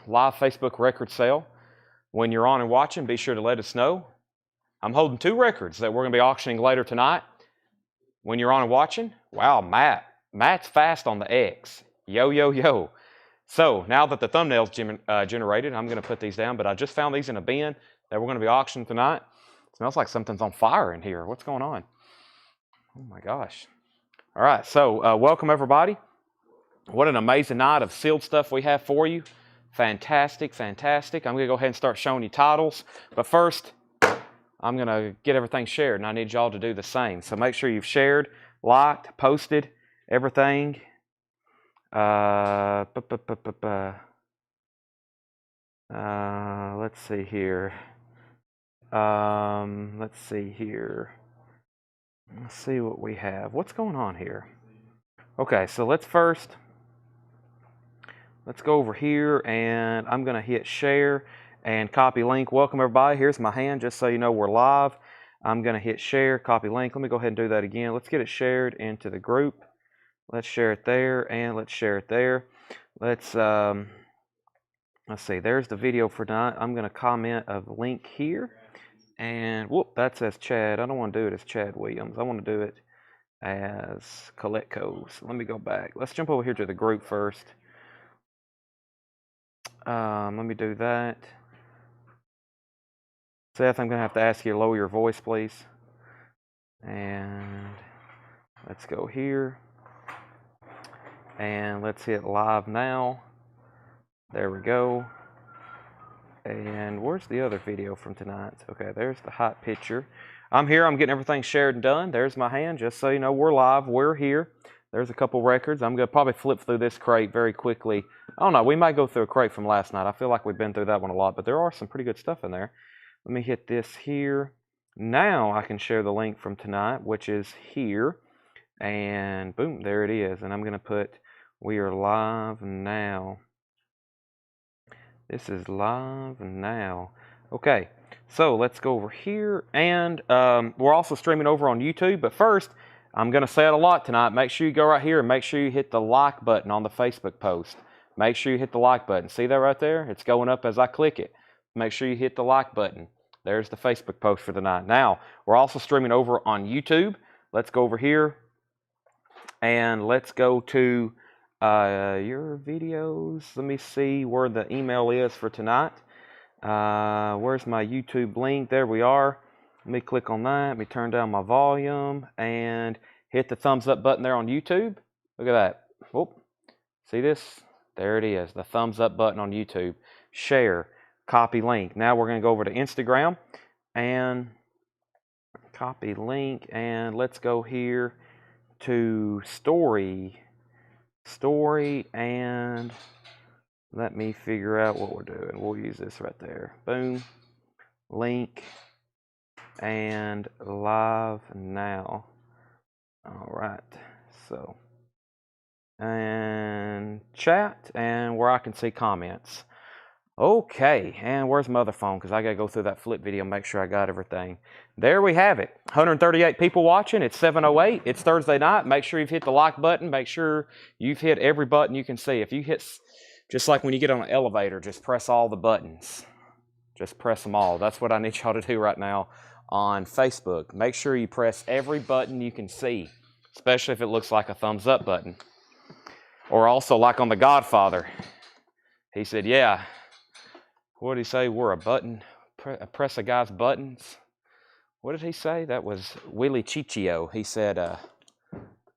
Live Facebook record sale. When you're on and watching, be sure to let us know. I'm holding 2 records that we're going to be auctioning later tonight. When you're on and watching, wow, Matt's fast on the X. Yo, yo, yo. So now that the thumbnail's generated, I'm going to put these down, but I just found these in a bin that we're going to be auctioning tonight. It smells like something's on fire in here. What's going on? Oh my gosh. All right, so welcome everybody. What an amazing night of sealed stuff we have for you. Fantastic, fantastic. I'm going to go ahead and start showing you titles. But first, I'm going to get everything shared, and I need y'all to do the same. So make sure you've shared, liked, posted, everything. Let's see here. Let's see what we have. What's going on here? Okay, so let's go over here, and I'm going to hit share and copy link. Welcome everybody. Here's my hand just so you know we're live. I'm going to hit share, copy link. Let me go ahead and do that again. Let's get it shared into the group. Let's share it there, and let's share it there. Let's see. There's the video for tonight. I'm going to comment a link here. And whoop, that says Chad. I don't want to do it as Chad Williams. I want to do it as Coletco. So let me go back. Let's jump over here to the group first. Let me do that. Seth, I'm going to have to ask you to lower your voice, please. And let's go here. And let's hit live now. There we go. And where's the other video from tonight? Okay, there's the hot picture. I'm here. I'm getting everything shared and done. There's my hand. Just so you know, we're live. We're here. There's a couple records. I'm going to probably flip through this crate very quickly. I don't know. We might go through a crate from last night. I feel like we've been through that one a lot, but there are some pretty good stuff in there. Let me hit this here. Now I can share the link from tonight, which is here. And boom, there it is. And I'm going to put, we are live now. This is live now. Okay, so let's go over here. And we're also streaming over on YouTube. But first, I'm going to say it a lot tonight. Make sure you go right here and make sure you hit the like button on the Facebook post. Make sure you hit the like button. See that right there? It's going up as I click it. Make sure you hit the like button. There's the Facebook post for the night. Now, we're also streaming over on YouTube. Let's go over here. And let's go to your videos. Let me see where the email is for tonight. Where's my YouTube link? There we are. Let me click on that. Let me turn down my volume and hit the thumbs up button there on YouTube. Look at that. Whoop. See this? There it is. The thumbs up button on YouTube. Share. Copy link. Now we're going to go over to Instagram and copy link. And let's go here to story. And let me figure out what we're doing. We'll use this right there. Boom. Link. And live now. All right. So, and chat and where I can see comments. Okay, and where's my other phone? Because I got to go through that flip video and make sure I got everything. There we have it. 138 people watching. It's 7:08. It's Thursday night. Make sure you've hit the like button. Make sure you've hit every button you can see. If you hit, just like when you get on an elevator, just press all the buttons. Just press them all. That's what I need y'all to do right now on Facebook. Make sure you press every button you can see, especially if it looks like a thumbs up button. Or also like on The Godfather. He said, yeah. What did he say? We're a button. Press a guy's buttons. What did he say? That was Willie Ciccio. He said,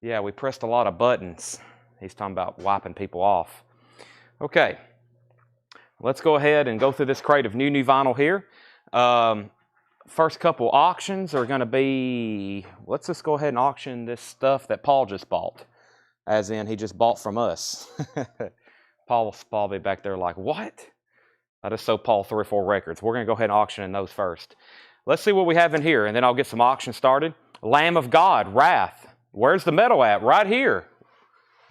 yeah, we pressed a lot of buttons. He's talking about wiping people off. Okay. Let's go ahead and go through this crate of new vinyl here. First couple auctions are going to be, let's just go ahead and auction this stuff that Paul just bought. As in, he just bought from us. Paul will be back there like, what? I just sold Paul 3 or 4 records. We're going to go ahead and auction in those first. Let's see what we have in here, and then I'll get some auction started. Lamb of God, Wrath. Where's the metal at? Right here.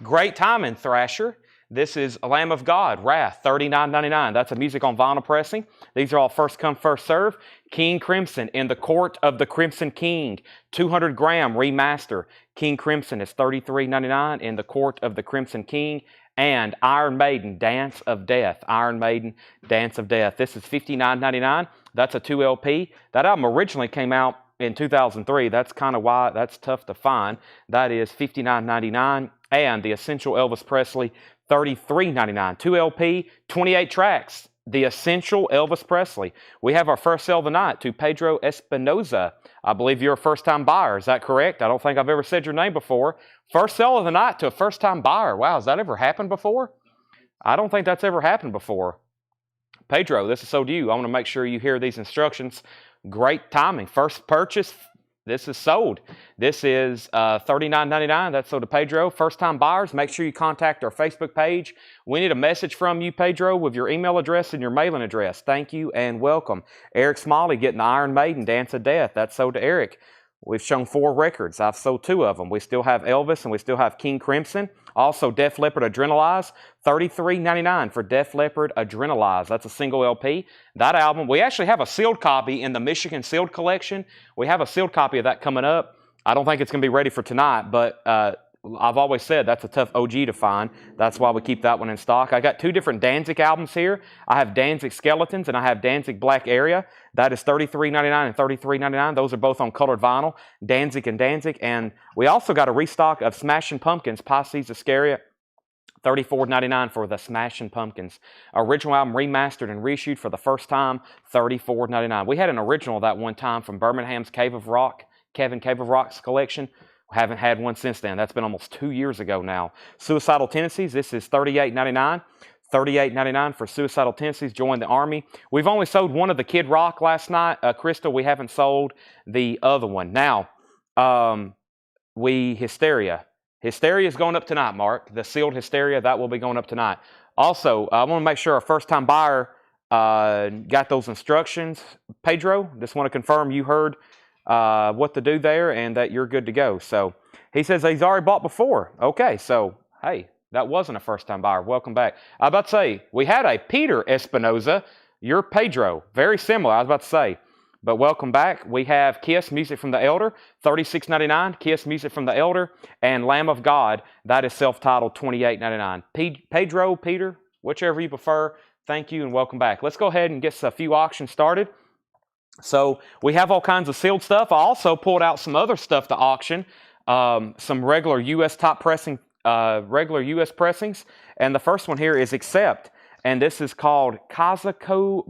Great timing, Thrasher. This is a Lamb of God, Wrath, $39.99. That's a music on vinyl pressing. These are all first come, first serve. King Crimson, In the Court of the Crimson King, 200 gram remaster. King Crimson is $33.99, In the Court of the Crimson King. and Iron Maiden, Dance of Death. Iron Maiden, Dance of Death. This is $59.99. That's a 2 LP. That album originally came out in 2003. That's kind of why that's tough to find. That is $59.99. And The Essential Elvis Presley, $33.99. 2 LP, 28 tracks. The Essential Elvis Presley. We have our first sale of the night to Pedro Espinoza. I believe you're a first-time buyer. Is that correct? I don't think I've ever said your name before. First sale of the night to a first-time buyer. Wow, has that ever happened before? I don't think that's ever happened before. Pedro, this is so to you. I want to make sure you hear these instructions. Great timing. First purchase, this is sold. This is $39.99. That's sold to Pedro. First-time buyers, make sure you contact our Facebook page. We need a message from you, Pedro, with your email address and your mailing address. Thank you and welcome. Eric Smalley getting the Iron Maiden, Dance of Death. That's sold to Eric. We've shown 4 records. I've sold 2 of them. We still have Elvis and we still have King Crimson. Also, Def Leppard Adrenalize, $33.99 for Def Leppard Adrenalize. That's a single LP. That album, we actually have a sealed copy in the Michigan Sealed Collection. We have a sealed copy of that coming up. I don't think it's going to be ready for tonight, but I've always said that's a tough OG to find. That's why we keep that one in stock. I got 2 different Danzig albums here. I have Danzig Skeletons and I have Danzig Black Area. That is $33.99 and $33.99. Those are both on colored vinyl, Danzig and Danzig. And we also got a restock of Smashing Pumpkins, Pisces Iscariot, $34.99 for the Smashing Pumpkins. Original album remastered and reissued for the first time, $34.99. We had an original that one time from Birmingham's Cave of Rock, Kevin Cave of Rock's collection. Haven't had one since then. That's been almost 2 years ago now. Suicidal Tendencies, this is $38.99. $38.99 for Suicidal Tendencies, Join the Army. We've only sold one of the Kid Rock last night. Crystal, we haven't sold the other one. Now, Hysteria. Hysteria is going up tonight, Mark. The sealed Hysteria, that will be going up tonight. Also, I want to make sure our first-time buyer got those instructions. Pedro, just want to confirm you heard what to do there and that you're good to go. So he says he's already bought before. Okay, so hey, that wasn't a first-time buyer. Welcome back. I was about to say, we had a Peter Espinoza. You're Pedro. Very similar, I was about to say. But welcome back. We have Kiss, Music from the Elder, $36.99. Kiss, Music from the Elder. And Lamb of God, that is self-titled, $28.99. Pedro, Peter, whichever you prefer, thank you and welcome back. Let's go ahead and get a few auctions started. So we have all kinds of sealed stuff. I also pulled out some other stuff to auction, some regular U.S. top pressing, regular U.S. pressings. And the first one here is Accept. And this is called Kazakow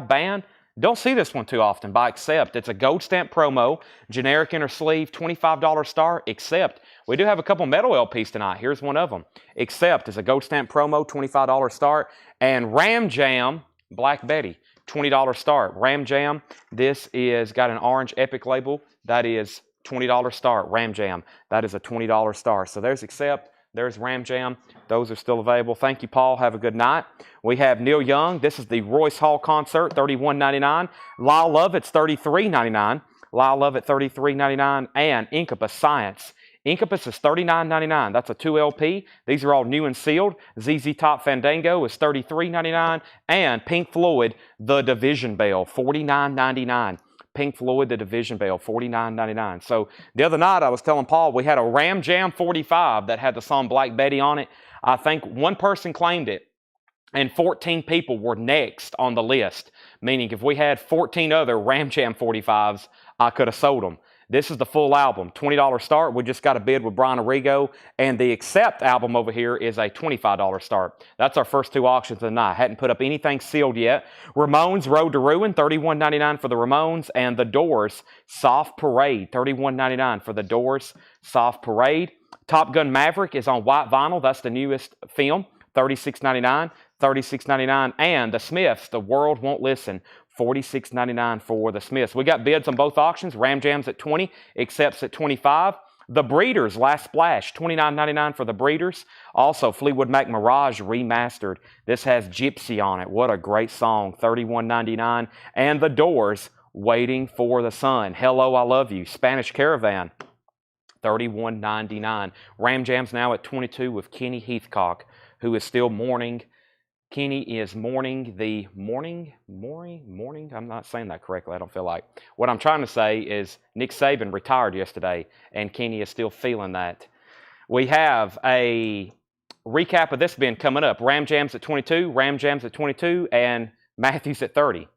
Band. Don't see this one too often by Accept. It's a gold stamp promo, generic inner sleeve, $25 star, Accept. We do have a couple metal LPs tonight. Here's one of them. Accept is a gold stamp promo, $25 start. And Ram Jam, Black Betty, $20 start. Ram Jam, this is got an orange Epic label. That is $20 start. Ram Jam, that is a $20 start. So there's Accept. There's Ram Jam. Those are still available. Thank you, Paul. Have a good night. We have Neil Young. This is the Royce Hall concert, $31.99. Lyle Lovett, $33.99. Lyle Lovett, $33.99. And Incubus Science. Incubus is $39.99. That's a 2 LP. These are all new and sealed. ZZ Top Fandango is $33.99. And Pink Floyd, The Division Bell, $49.99. Pink Floyd, The Division Bell, $49.99. So the other night I was telling Paul we had a Ram Jam 45 that had the song Black Betty on it. I think one person claimed it and 14 people were next on the list. Meaning if we had 14 other Ram Jam 45s, I could have sold them. This is the full album, $20 start. We just got a bid with Brian Arrigo. And the Accept album over here is a $25 start. That's our first 2 auctions of the night. Hadn't put up anything sealed yet. Ramones, Road to Ruin, $31.99 for the Ramones. And The Doors, Soft Parade, $31.99 for The Doors, Soft Parade. Top Gun Maverick is on white vinyl. That's the newest film, $36.99. $36.99. And The Smiths, The World Won't Listen, $46.99 for The Smiths. We got bids on both auctions. Ram Jam's at $20, Accept's at $25. The Breeders, Last Splash, $29.99 for The Breeders. Also, Fleetwood Mac Mirage Remastered. This has Gypsy on it. What a great song, $31.99. And The Doors, Waiting for the Sun. Hello, I Love You. Spanish Caravan, $31.99. Ram Jam's now at $22 with Kenny Heathcock, who is still mourning. Kenny is mourning the mourning. I'm not saying that correctly. I don't feel like. What I'm trying to say is Nick Saban retired yesterday, and Kenny is still feeling that. We have a recap of this bin coming up. Ram Jams at 22, Ram Jams at 22, and Matthews at 30.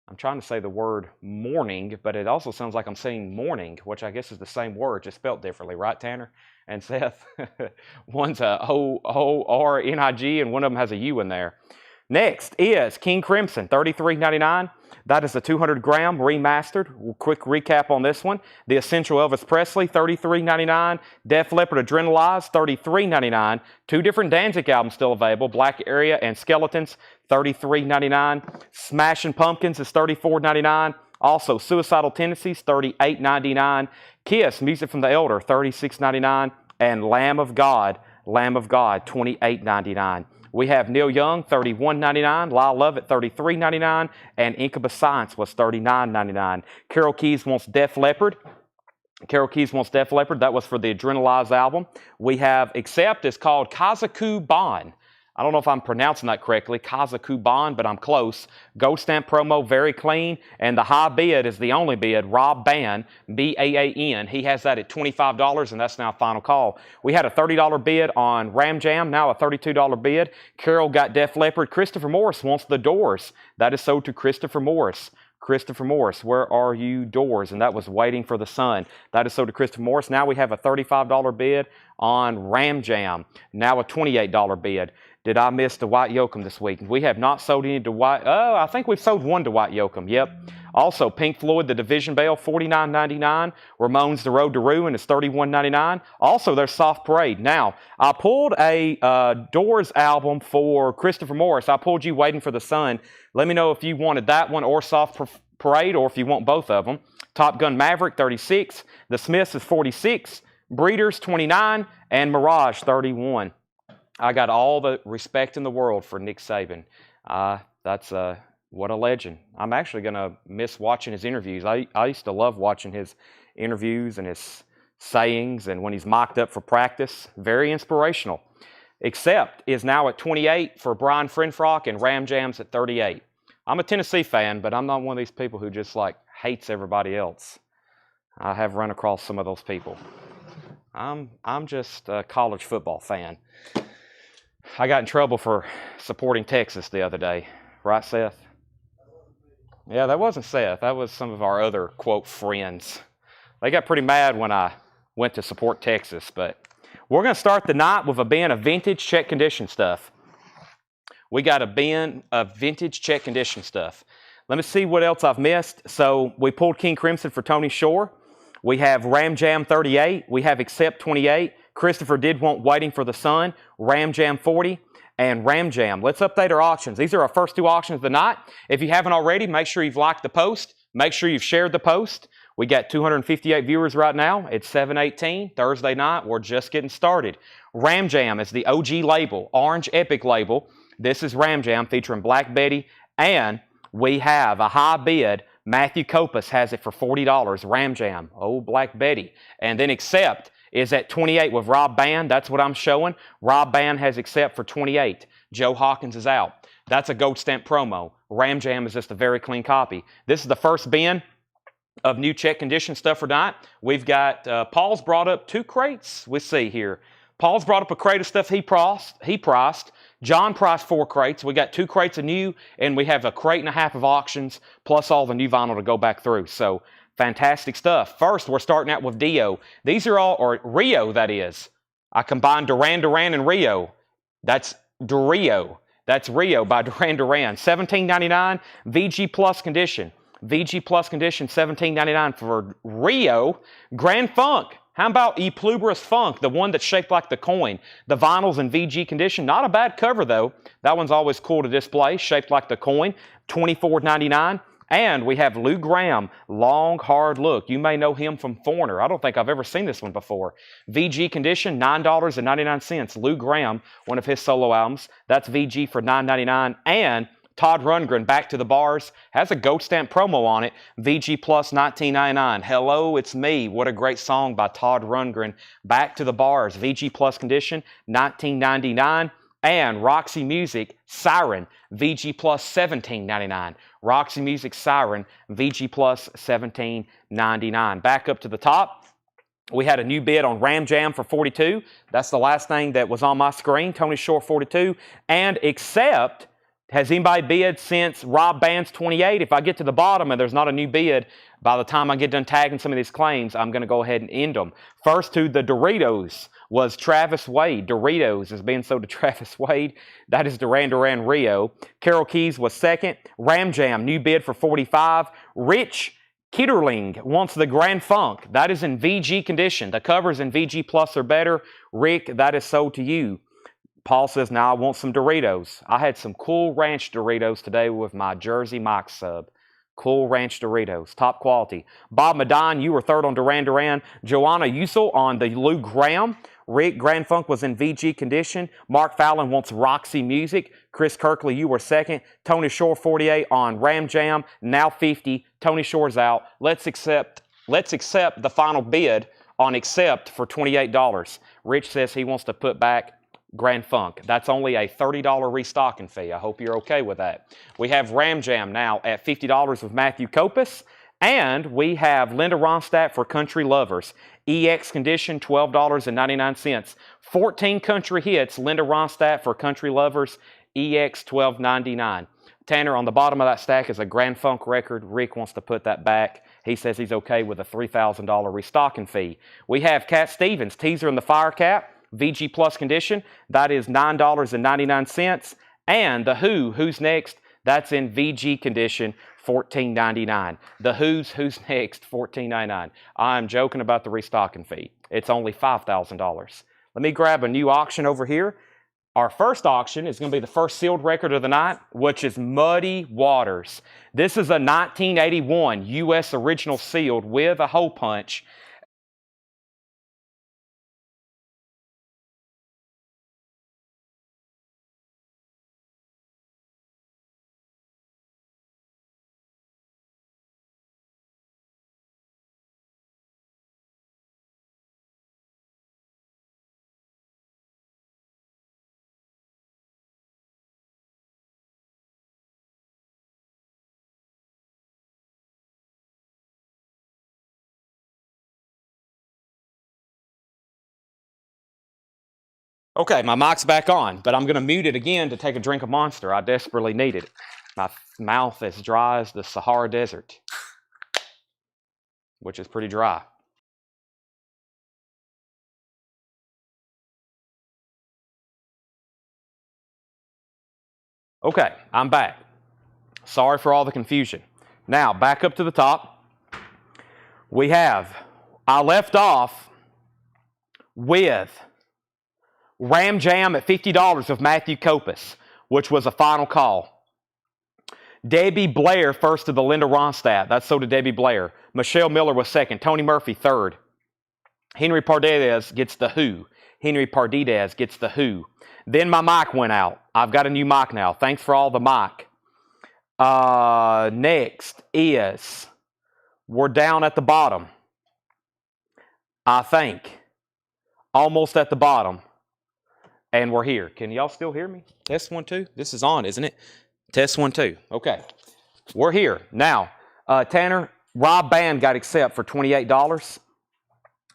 I'm trying to say the word morning, but it also sounds like I'm saying morning, which I guess is the same word, just spelled differently, right, Tanner and Seth? One's a O-R-N-I-G, and one of them has a U in there. Next is King Crimson, $33.99. That is a 200-gram remastered. Quick recap on this one. The Essential Elvis Presley, $33.99. Def Leppard Adrenalize, $33.99. Two different Danzig albums still available, Black Area and Skeletons, $33.99. Smashing Pumpkins is $34.99. Also, Suicidal Tendencies, $38.99. Kiss, Music from the Elder, $36.99. And Lamb of God, $28.99. We have Neil Young, $31.99. Lyle Lovett, $33.99. And Incubus Science was $39.99. Carol Keys wants Def Leppard. That was for the Adrenalize album. We have Accept is called Kazaku Ban. I don't know if I'm pronouncing that correctly, Kazaku Ban, but I'm close. Gold stamp promo, very clean. And the high bid is the only bid, Rob Ban, B-A-A-N. He has that at $25, and that's now final call. We had a $30 bid on Ram Jam, now a $32 bid. Carol got Def Leppard. Christopher Morris wants The Doors. That is sold to Christopher Morris. Christopher Morris, where are you, Doors? And that was Waiting for the Sun. That is sold to Christopher Morris. Now we have a $35 bid on Ram Jam. Now a $28 bid. Did I miss Dwight Yoakam this week? We have not sold any Dwight. Oh, I think we've sold one Dwight Yoakam. Yep. Also, Pink Floyd, The Division Bell, $49.99. Ramones, The Road to Ruin is $31.99. Also, there's Soft Parade. Now, I pulled a Doors album for Christopher Morris. I pulled you Waiting for the Sun. Let me know if you wanted that one or Soft Parade, or if you want both of them. Top Gun Maverick, $36. The Smiths is $46. Breeders, $29. And Mirage, $31. I got all the respect in the world for Nick Saban. That's what a legend. I'm actually going to miss watching his interviews. I used to love watching his interviews and his sayings, and when he's mocked up for practice, very inspirational. Accept is now at 28 for Brian Frenfrock, and Ram Jam's at 38. I'm a Tennessee fan, but I'm not one of these people who just like hates everybody else. I have run across some of those people. I'm just a college football fan. I got in trouble for supporting Texas the other day. Right, Seth? Yeah, that wasn't Seth. That was some of our other, quote, friends. They got pretty mad when I went to support Texas. But we're going to start the night with a bin of vintage check condition stuff. We got a bin of vintage check condition stuff. Let me see what else I've missed. So we pulled King Crimson for Tony Shore. We have Ram Jam 38. We have Accept 28. Christopher did want Waiting for the Sun, Ram Jam 40, and Ram Jam. Let's update our auctions. These are our first two auctions of the night. If you haven't already, make sure you've liked the post. Make sure you've shared the post. We got 258 viewers right now. It's 7:18, Thursday night. We're just getting started. Ram Jam is the OG label, Orange Epic label. This is Ram Jam featuring Black Betty, and we have a high bid. Matthew Copas has it for $40, Ram Jam. Oh, Black Betty. And then Accept is at 28 with Rob Band. That's what I'm showing. Rob Band has Accept for 28. Joe Hawkins is out. That's a gold stamp promo. Ram Jam is just a very clean copy. This is the first bin of new check condition stuff for tonight. We've got, Paul's brought up 2 crates. Let's see here. Paul's brought up a crate of stuff he priced. John priced 4 crates. We got 2 crates of new, and we have a crate and a half of auctions, plus all the new vinyl to go back through. So, fantastic stuff. First, we're starting out with Dio. These are all, or Rio, that is. I combined Duran Duran and Rio. That's Durio. That's Rio by Duran Duran. $17.99, VG Plus condition. VG Plus condition, $17.99 for Rio. Grand Funk. How about E Pluberous Funk, the one that's shaped like the coin? The vinyl's in VG condition. Not a bad cover, though. That one's always cool to display, shaped like the coin. $24.99. And we have Lou Gramm, Long Hard Look. You may know him from Foreigner. I don't think I've ever seen this one before. VG condition, $9.99. Lou Gramm, one of his solo albums. That's VG for $9.99. And Todd Rundgren, Back to the Bars, has a gold stamp promo on it. VG Plus $19.99. Hello, it's me. What a great song by Todd Rundgren. Back to the Bars, VG Plus condition, $19.99. And Roxy Music, Siren, VG Plus $17.99. Roxy Music Siren, VG Plus $17.99. Back up to the top. We had a new bid on Ram Jam for 42. That's the last thing that was on my screen. Tony Shore 42. And except, has anybody bid since Rob Band's 28? If I get to the bottom and there's not a new bid, by the time I get done tagging some of these claims, I'm going to go ahead and end them. First to the Doritos was Travis Wade. Doritos is being sold to Travis Wade. That is Duran Duran Rio. Carol Keys was second. Ram Jam, new bid for 45. Rich Kitterling wants the Grand Funk. That is in VG condition. The cover's in VG Plus or better. Rick, that is sold to you. Paul says, now I want some Doritos. I had some Cool Ranch Doritos today with my Jersey Mike sub. Cool Ranch Doritos, top quality. Bob Madon, you were third on Duran Duran. Joanna Usel on the Lou Graham. Rick, Grand Funk was in VG condition. Mark Fallon wants Roxy Music. Chris Kirkley, you were second. Tony Shore, 48 on Ram Jam. Now 50. Tony Shore's out. Let's accept the final bid on accept for $28. Rich says he wants to put back Grand Funk. That's only a $30 restocking fee. I hope you're okay with that. We have Ram Jam now at $50 with Matthew Kopus. And we have Linda Ronstadt for Country Lovers. EX condition, $12.99. 14 country hits, Linda Ronstadt for Country Lovers. EX, $12.99. Tanner, on the bottom of that stack is a Grand Funk record. Rick wants to put that back. He says he's okay with a $3,000 restocking fee. We have Cat Stevens, Teaser in the Fire Cap. VG Plus condition, that is $9.99. And the Who's Next, that's in VG condition, $14.99. The Who's Next, $14.99. I'm joking about the restocking fee. It's only $5,000. Let me grab a new auction over here. Our first auction is going to be the first sealed record of the night, which is Muddy Waters. This is a 1981 U.S. original sealed with a hole punch. Okay, my mic's back on, but I'm going to mute it again to take a drink of Monster. I desperately need it. My mouth is dry as the Sahara Desert, which is pretty dry. Okay, I'm back. Sorry for all the confusion. Now, back up to the top. I left off with Ram Jam at $50 of Matthew Kopus, which was a final call. Debbie Blair first to the Linda Ronstadt. That's so to Debbie Blair. Michelle Miller was second. Tony Murphy third. Henry Pardides gets the Who. Henry Pardides gets the Who. Then my mic went out. I've got a new mic now. Thanks for all the mic. Next is, we're down at the bottom. I think. Almost at the bottom. And we're here. Can y'all still hear me? Test 1, 2. This is on, isn't it? Test 1, 2. Okay. We're here. Now, Tanner, Rob Band got accept for $28.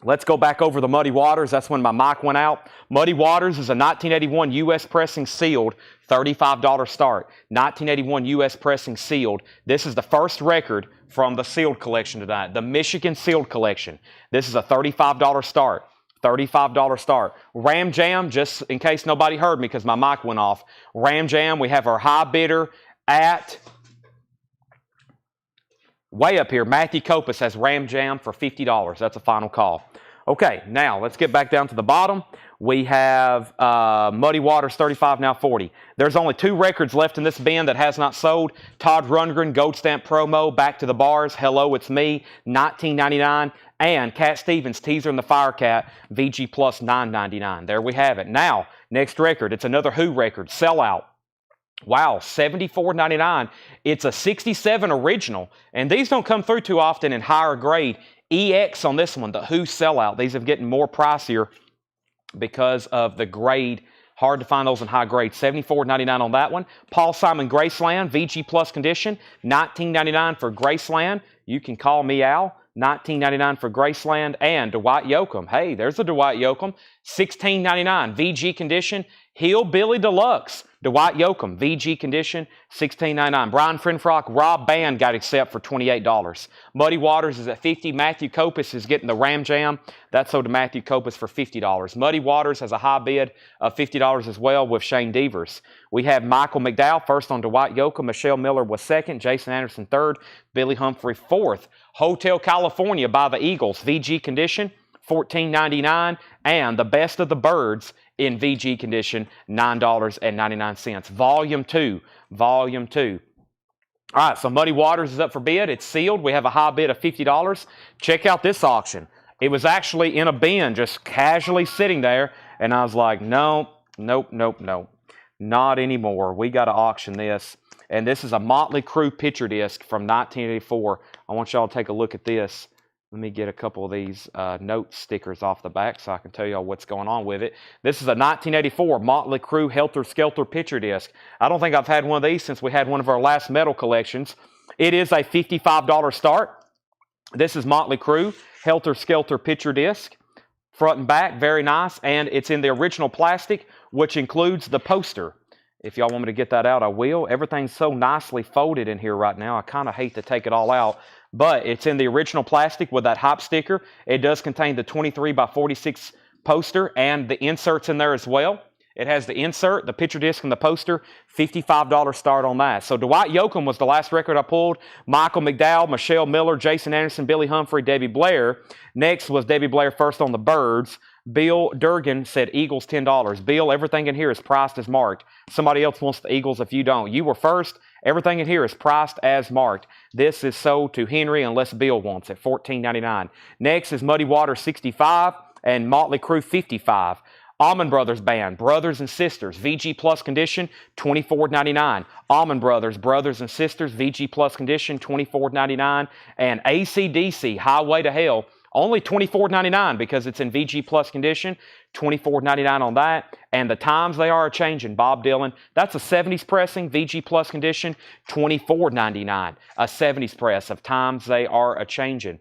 Let's go back over the Muddy Waters. That's when my mic went out. Muddy Waters is a 1981 U.S. pressing sealed, $35 start. 1981 U.S. pressing sealed. This is the first record from the sealed collection tonight, the Michigan sealed collection. This is a $35 start. $35 start. Ram Jam, just in case nobody heard me because my mic went off. Ram Jam, we have our high bidder at way up here. Matthew Kopus has Ram Jam for $50. That's a final call. Okay, now let's get back down to the bottom. We have Muddy Waters 35, now 40. There's only 2 records left in this bin that has not sold. Todd Rundgren, Gold Stamp Promo, Back to the Bars, Hello, It's Me, $19.99. And Cat Stevens, Teaser in the Fire Cat, VG Plus, $9.99. There we have it. Now, next record, it's another Who record, Sellout. Wow, $74.99. It's a 67 original, and these don't come through too often in higher grade. EX on this one, the Who Sellout. These are getting more pricier because of the grade. Hard to find those in high grade. $74.99 on that one. Paul Simon Graceland, VG Plus condition, $19.99 for Graceland. You can call me Al. $19.99 for Graceland. And Dwight Yoakam. Hey, there's a Dwight Yoakam. $16.99. VG condition. Hillbilly Deluxe. Dwight Yoakam. VG condition. $16.99. Brian Frenfrock. Rob Band got accept for $28. Muddy Waters is at $50. Matthew Copus is getting the Ram Jam. That's sold to Matthew Copus for $50. Muddy Waters has a high bid of $50 as well with Shane Devers. We have Michael McDowell first on Dwight Yoakam. Michelle Miller was second. Jason Anderson third. Billy Humphrey fourth. Hotel California by the Eagles. VG condition, $14.99. And the Best of the Birds in VG condition, $9.99. Volume 2. Volume 2. All right, so Muddy Waters is up for bid. It's sealed. We have a high bid of $50. Check out this auction. It was actually in a bin, just casually sitting there. And I was like, no, nope, nope, nope. Not anymore. We got to auction this. And this is a Motley Crue picture disc from 1984. I want y'all to take a look at this. Let me get a couple of these note stickers off the back so I can tell y'all what's going on with it. This is a 1984 Motley Crue Helter Skelter picture disc. I don't think I've had one of these since we had one of our last metal collections. It is a $55 start. This is Motley Crue Helter Skelter picture disc. Front and back, very nice. And it's in the original plastic, which includes the poster. If y'all want me to get that out, I will. Everything's so nicely folded in here right now. I kind of hate to take it all out. But it's in the original plastic with that hype sticker. It does contain the 23 by 46 poster and the inserts in there as well. It has the insert, the picture disc, and the poster. $55 start on that. So Dwight Yoakam was the last record I pulled. Michael McDowell, Michelle Miller, Jason Anderson, Billy Humphrey, Debbie Blair. Next was Debbie Blair first on the Birds. Bill Durgan said Eagles $10. Bill, everything in here is priced as marked. Somebody else wants the Eagles if you don't. You were first. Everything in here is priced as marked. This is sold to Henry unless Bill wants it, $14.99. Next is Muddy Waters $65 and Motley Crue $55. Allman Brothers Band, Brothers and Sisters, VG Plus condition, $24.99. Allman Brothers, Brothers and Sisters, VG Plus condition, $24.99. And AC/DC, Highway to Hell, only $24.99 because it's in VG Plus condition, $24.99 on that. And the times they are changing, Bob Dylan, that's a 70s pressing, VG Plus condition, $24.99. A 70s press of Times They Are a-changing.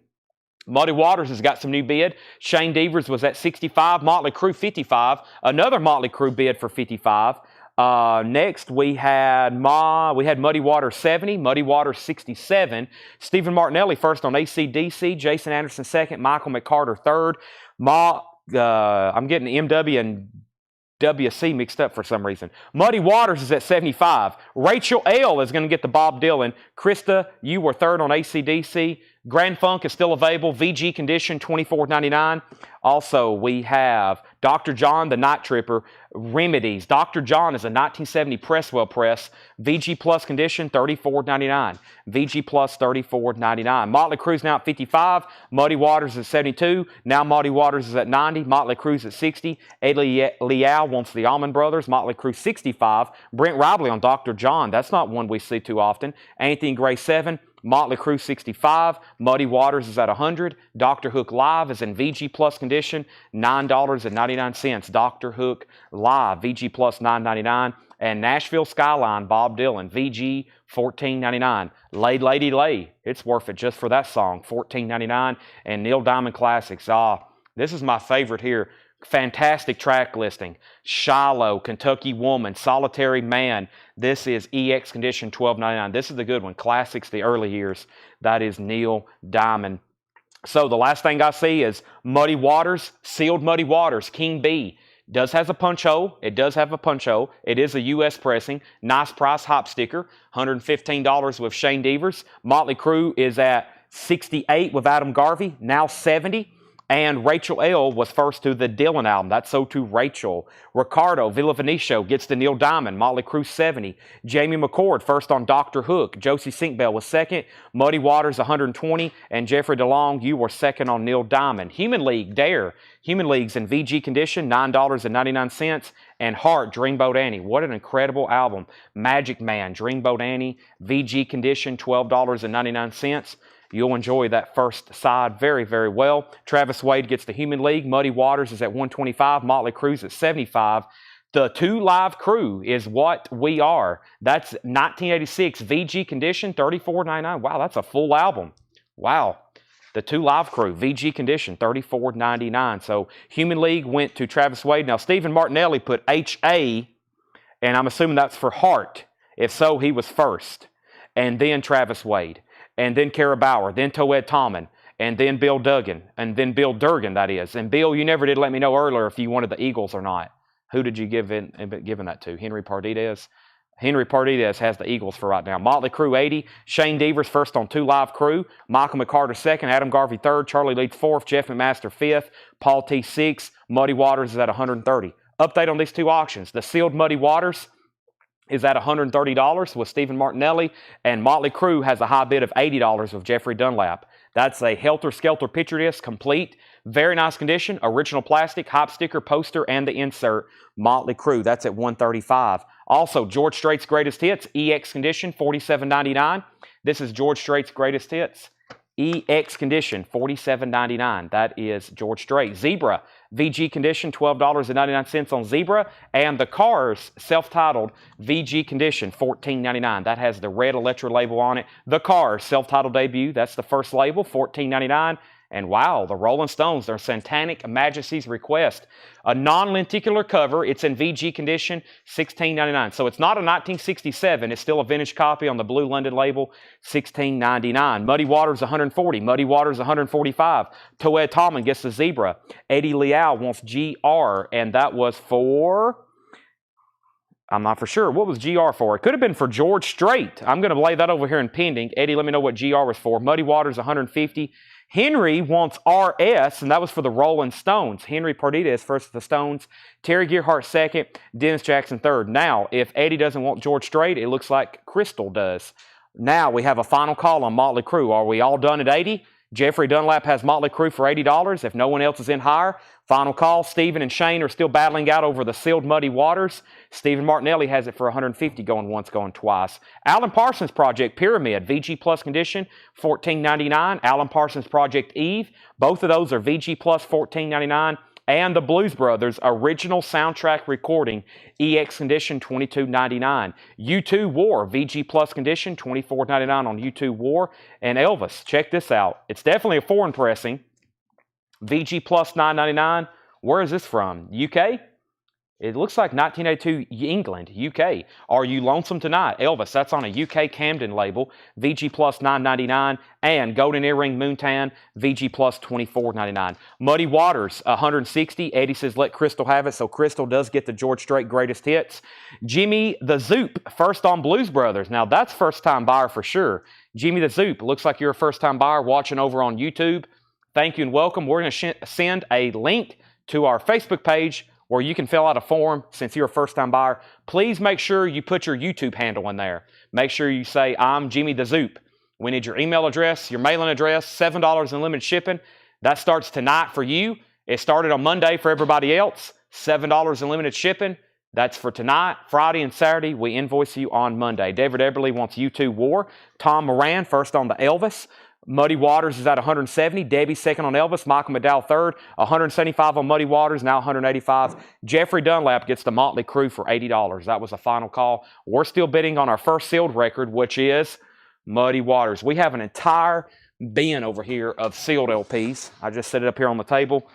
Muddy Waters has got some new bid. Shane Devers was at $65. Motley Crue $55. Another Motley Crue bid for $55. Next we had Muddy Waters $70. Muddy Waters $67. Stephen Martinelli first on AC/DC. Jason Anderson second. Michael McCarter third. I'm getting MW and WC mixed up for some reason. Muddy Waters is at $75. Rachel L is going to get the Bob Dylan. Krista, you were third on AC/DC. Grand Funk is still available. VG condition, $24.99. Also, we have Dr. John, the Night Tripper, Remedies. Dr. John is a 1970 Presswell press. VG Plus condition, $34.99. VG Plus, $34.99. Motley Crue's now at $55. Muddy Waters is $72. Now Muddy Waters is at $90. Motley Crue's at $60. Ailey Liao wants the Allman Brothers. Motley Crue $65. Brent Ribley on Dr. John. That's not one we see too often. Anthony Gray $7. Motley Crue $65. Muddy Waters is at $100. Dr. Hook Live is in VG Plus condition, $9.99. Dr. Hook Live, VG Plus $9.99. And Nashville Skyline, Bob Dylan, VG $14.99. Lay Lady Lay, it's worth it just for that song, $14.99. And Neil Diamond Classics. This is my favorite here. Fantastic track listing. Shiloh, Kentucky Woman, Solitary Man. This is EX condition, $12.99. This is the good one. Classics, the early years. That is Neil Diamond. So the last thing I see is Muddy Waters, sealed Muddy Waters, King B. Does has a punch hole. It does have a punch hole. It is a U.S. pressing. Nice price, hop sticker. $115 with Shane Devers. Motley Crue is at $68 with Adam Garvey. Now $70. And Rachel L was first to the Dylan album. That's so to Rachel. Ricardo Villavenicio gets the Neil Diamond. Motley Crue $70. Jamie McCord first on Dr. Hook. Josie Sinkbell was second. Muddy Waters $120. And Jeffrey DeLong, you were second on Neil Diamond. Human League, Dare. Human League's in VG condition, $9.99. And Heart, Dreamboat Annie. What an incredible album. Magic Man, Dreamboat Annie, VG condition, $12.99. You'll enjoy that first side very, very well. Travis Wade gets the Human League. Muddy Waters is at $125. Motley Crue's at $75. The Two Live Crew is What We Are. That's 1986 VG condition, $34.99. Wow, that's a full album. Wow. The 2 Live Crew, VG condition, $34.99. So Human League went to Travis Wade. Now, Stephen Martinelli put HA, and I'm assuming that's for Hart. If so, he was first. And then Travis Wade. And then Kara Bauer. Then Toed Tomlin. And then Bill Duggan. And then Bill Durgan, that is. And Bill, you never did let me know earlier if you wanted the Eagles or not. Who did you give that to? Henry Pardidez? Henry Pardidez has the Eagles for right now. Motley Crue 80. Shane Devers first on 2 Live Crew. Michael McCarter second. Adam Garvey third. Charlie Leeds fourth. Jeff McMaster fifth. Paul T sixth. Muddy Waters is at 130. Update on these 2 auctions. The sealed Muddy Waters is at $130 with Stephen Martinelli, and Motley Crue has a high bid of $80 with Jeffrey Dunlap. That's a Helter Skelter picture disc, complete, very nice condition, original plastic, hop sticker, poster, and the insert. Motley Crue, that's at $135. Also, George Strait's Greatest Hits, EX condition, $47.99. This is George Strait's Greatest Hits. EX condition, $47.99. That is George Strait. Zebra, VG condition, $12.99 on Zebra. And the Cars, self-titled VG condition, $14.99. That has the red Electra label on it. The Cars, self-titled debut, that's the first label, $14.99. And wow, the Rolling Stones, their Satanic Majesty's Request. A non-lenticular cover. It's in VG condition, $16.99. So it's not a 1967. It's still a vintage copy on the Blue London label, $16.99. Muddy Waters, $140. Muddy Waters, $145. Toed Tomlin gets the Zebra. Eddie Leal wants GR, and that was for... I'm not for sure. What was GR for? It could have been for George Strait. I'm going to lay that over here in pending. Eddie, let me know what GR was for. Muddy Waters, $150. Henry wants RS, and that was for the Rolling Stones. Henry Pardidez first for the Stones. Terry Gearhart second. Dennis Jackson third. Now, if Eddie doesn't want George Strait, it looks like Crystal does. Now we have a final call on Motley Crue. Are we all done at 80? Jeffrey Dunlap has Motley Crue for $80. If no one else is in higher, final call. Stephen and Shane are still battling out over the sealed Muddy Waters. Stephen Martinelli has it for $150, going once, going twice. Alan Parsons Project Pyramid, VG Plus condition, $14.99. Alan Parsons Project Eve, both of those are VG Plus, $14.99. And the Blues Brothers original soundtrack recording, EX condition, $22.99. U2 War, VG Plus condition, $24.99 on U2 War. And Elvis, check this out. It's definitely a foreign pressing. VG Plus, $9.99. Where is this from? UK? It looks like 1982 England, UK. Are You Lonesome Tonight? Elvis, that's on a UK Camden label. VG Plus $9.99. And Golden Earring Moontan, VG Plus $24.99. Muddy Waters, $160. Eddie says let Crystal have it, so Crystal does get the George Strait Greatest Hits. Jimmy the Zoop, first on Blues Brothers. Now that's first-time buyer for sure. Jimmy the Zoop, looks like you're a first-time buyer watching over on YouTube. Thank you and welcome. We're going to send a link to our Facebook page where you can fill out a form since you're a first-time buyer. Please make sure you put your YouTube handle in there. Make sure you say, I'm Jimmy the Zoop. We need your email address, your mailing address, $7 in limited shipping. That starts tonight for you. It started on Monday for everybody else. $7 in limited shipping. That's for tonight, Friday, and Saturday. We invoice you on Monday. David Eberly wants U2 War. Tom Moran, first on the Elvis. Muddy Waters is at 170. Debbie second on Elvis. Michael McDowell third. 175 on Muddy Waters. Now 185. Jeffrey Dunlap gets the Motley Crue for $80. That was a final call. We're still bidding on our first sealed record, which is Muddy Waters. We have an entire bin over here of sealed LPs. I just set it up here on the table.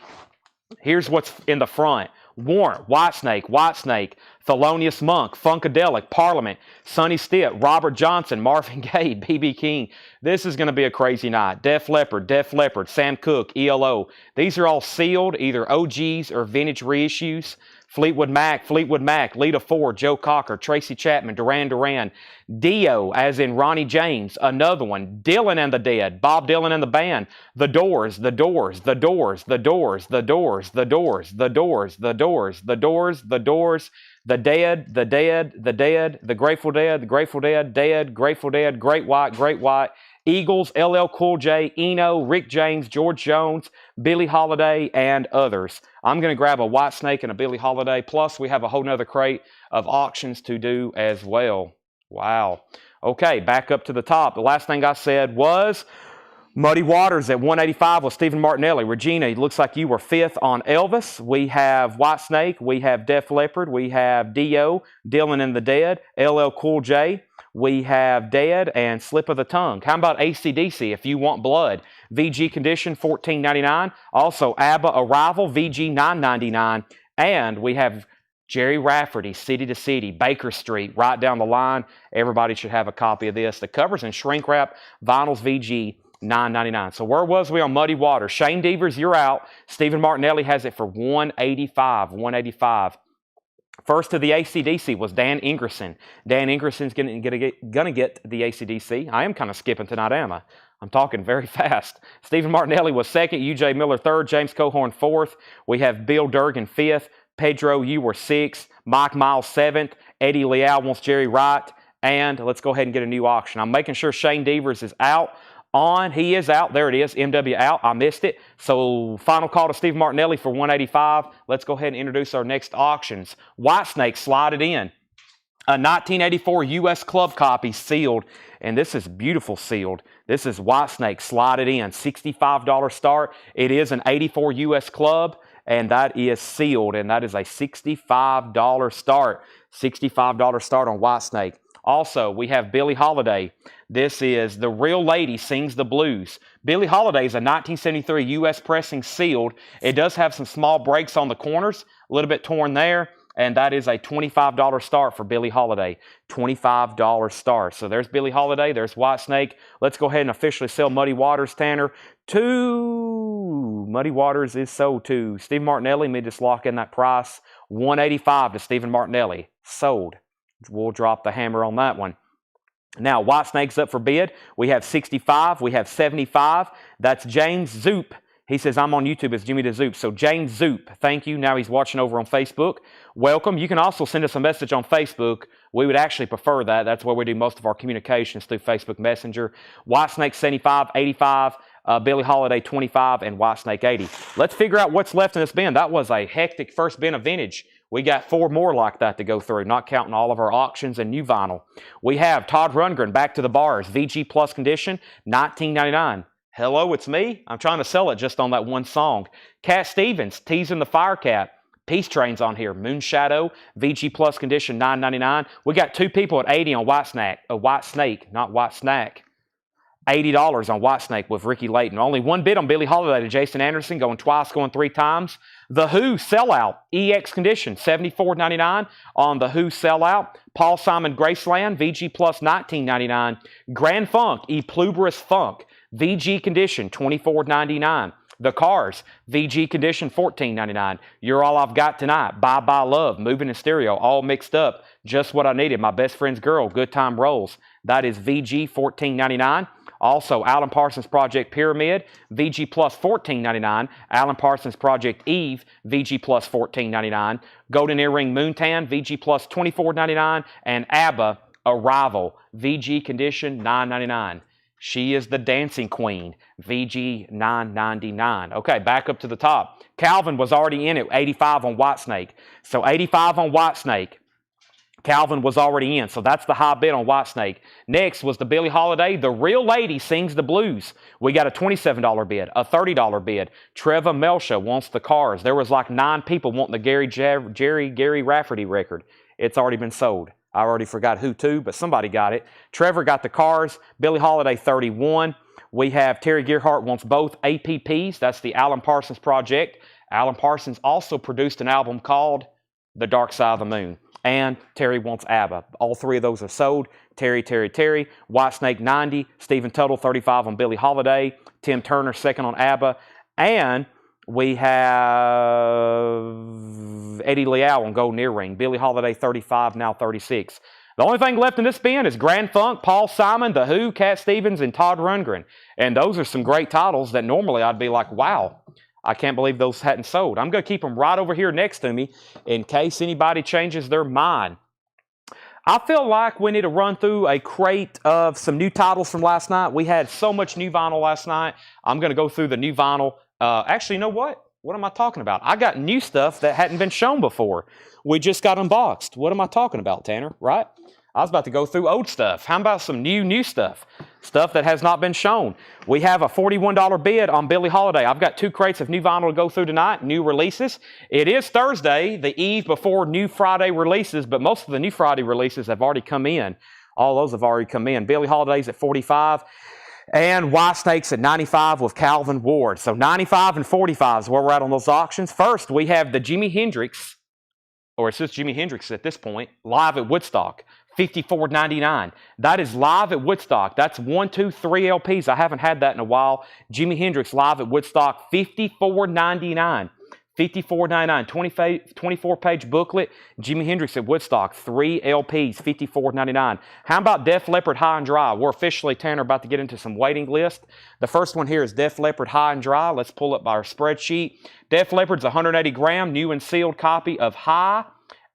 Here's what's in the front. Warrant, Whitesnake, Thelonious Monk, Funkadelic, Parliament, Sonny Stitt, Robert Johnson, Marvin Gaye, B.B. King. This is going to be a crazy night. Def Leppard, Sam Cooke, ELO. These are all sealed, either OGs or vintage reissues. Fleetwood Mac, Lita Ford, Joe Cocker, Tracy Chapman, Duran, Dio, as in Ronnie James, another one, Dylan and the Dead, Bob Dylan and the Band, The Doors, The Doors, The Doors, The Doors, The Doors, The Doors, The Doors, The Doors, The Doors, The Doors, The Dead, The Dead, The Dead, The Grateful Dead, The Grateful Dead, Dead, Grateful Dead, Great White, Eagles, LL Cool J, Eno, Rick James, George Jones, Billie Holiday, and others. I'm going to grab a Whitesnake and a Billie Holiday. Plus, we have a whole nother crate of auctions to do as well. Wow. Okay, back up to the top. The last thing I said was Muddy Waters at 185 with Stephen Martinelli. Regina, it looks like you were fifth on Elvis. We have Whitesnake. We have Def Leppard. We have Dio, Dylan and the Dead, LL Cool J, We have Dead and Slip of the Tongue. How about AC/DC, If You Want Blood? VG Condition, $14.99. Also, ABBA Arrival, VG, $9.99. And we have Jerry Rafferty, City to City, Baker Street, right down the line. Everybody should have a copy of this. The covers in shrink wrap, vinyls, VG, $9.99. So where was we on Muddy Waters? Shane Devers, you're out. Stephen Martinelli has it for $185. $185. First to the AC/DC was Dan Ingerson. Dan Ingerson's going to get the AC/DC. I am kind of skipping tonight, am I? I'm talking very fast. Stephen Martinelli was second. UJ Miller third. James Cohorn fourth. We have Bill Durgan fifth. Pedro, you were sixth. Mike Miles seventh. Eddie Leal wants Jerry Wright. And let's go ahead and get a new auction. I'm making sure Shane Devers is out. He is out. There it is. MW out. I missed it. So final call to Steve Martinelli for $185. Let's go ahead and introduce our next auctions. Whitesnake slided in. A 1984 U.S. Club copy sealed. And this is beautiful sealed. This is Whitesnake slided in. $65 start. It is an 84 U.S. Club. And that is sealed. And that is a $65 start. $65 start on Whitesnake. Also, we have Billie Holiday. This is The Real Lady Sings the Blues. Billie Holiday is a 1973 U.S. pressing sealed. It does have some small breaks on the corners, a little bit torn there, and that is a $25 start for Billie Holiday. $25 start. So there's Billie Holiday, there's Whitesnake. Let's go ahead and officially sell Muddy Waters, Tanner. Muddy Waters is sold to Steve Martinelli. Let me just lock in that price. $185 to Stephen Martinelli. Sold. We'll drop the hammer on that one. Now, Whitesnake's up for bid. We have 65. We have 75. That's James Zoop. He says, I'm on YouTube as Jimmy the Zoop. So James Zoop, thank you. Now he's watching over on Facebook. Welcome. You can also send us a message on Facebook. We would actually prefer that. That's where we do most of our communications, through Facebook Messenger. Whitesnake 75, 85. Billie Holiday 25, and Whitesnake 80. Let's figure out what's left in this bin. That was a hectic first bin of vintage. We got 4 more like that to go through, not counting all of our auctions and new vinyl. We have Todd Rundgren, Back to the Bars, VG Plus Condition, $19.99. Hello, it's me. I'm trying to sell it just on that one song. Cat Stevens, Teasing the Fire Cat. Peace Train's on here. Moonshadow, VG Plus Condition, $9.99. We got 2 people at 80 on Whitesnake, not White Snack. $80 on Whitesnake with Ricky Layton. Only one bid on Billie Holiday to Jason Anderson, going twice, going 3 times. The Who Sellout, EX Condition, $74.99 on The Who Sellout. Paul Simon Graceland, VG Plus, $19.99. Grand Funk, E Pluberous Funk, VG Condition, $24.99. The Cars, VG Condition, $14.99. You're All I've Got Tonight, Bye Bye Love, Moving in Stereo, all mixed up. Just What I Needed, My Best Friend's Girl, Good Time Rolls. That is VG, $14.99. Also, Alan Parsons Project Pyramid, VG Plus $14.99. Alan Parsons Project Eve, VG Plus $14.99. Golden Earring Moontan, VG Plus $24.99. And ABBA Arrival, VG Condition $9.99. She is the Dancing Queen, VG $9.99. Okay, back up to the top. Calvin was already in it, 85 on Whitesnake. So 85 on Whitesnake. Calvin was already in, so that's the high bid on Whitesnake. Next was the Billie Holiday, The Real Lady Sings the Blues. We got a $27 bid, a $30 bid. Trevor Melsha wants the Cars. There was like 9 people wanting the Gary Rafferty record. It's already been sold. I already forgot who to, but somebody got it. Trevor got the Cars. Billie Holiday 31. We have Terry Gearhart wants both APPs. That's the Alan Parsons Project. Alan Parsons also produced an album called The Dark Side of the Moon. And Terry wants ABBA. All 3 of those are sold. Terry. Whitesnake 90. Stephen Tuttle 35 on Billie Holiday. Tim Turner second on ABBA. And we have Eddie Leal on Golden Earring. Billie Holiday 35, now 36. The only thing left in this bin is Grand Funk, Paul Simon, The Who, Cat Stevens, and Todd Rundgren. And those are some great titles that normally I'd be like, wow, I can't believe those hadn't sold. I'm going to keep them right over here next to me in case anybody changes their mind. I feel like we need to run through a crate of some new titles from last night. We had so much new vinyl last night. I'm going to go through the new vinyl. Actually, you know what? What am I talking about? I got new stuff that hadn't been shown before. We just got unboxed. What am I talking about, Tanner? Right? I was about to go through old stuff. How about some new stuff? Stuff that has not been shown. We have a $41 bid on Billie Holiday. I've got 2 crates of new vinyl to go through tonight, new releases. It is Thursday, the eve before New Friday releases, but most of the New Friday releases have already come in. All those have already come in. Billie Holiday's at 45. And White Snake's at 95 with Calvin Ward. So 95 and 45 is where we're at on those auctions. First, we have the Jimi Hendrix, or it's just Jimi Hendrix at this point, live at Woodstock. $54.99. That is live at Woodstock. That's 1, 2, 3 LPs. I haven't had that in a while. Jimi Hendrix live at Woodstock, $54.99. $54.99. 24-page booklet. Jimi Hendrix at Woodstock, 3 LPs, $54.99. How about Def Leppard High and Dry? We're officially, Tanner, about to get into some waiting list. The first one here is Def Leppard High and Dry. Let's pull up our spreadsheet. Def Leppard's 180-gram, new and sealed copy of High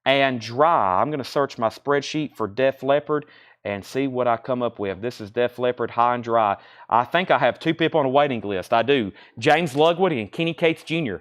and Dry. I'm going to search my spreadsheet for Def Leppard and see what I come up with. This is Def Leppard High and Dry. I think I have 2 people on a waiting list. I do. James Lugwood and Kenny Cates Jr.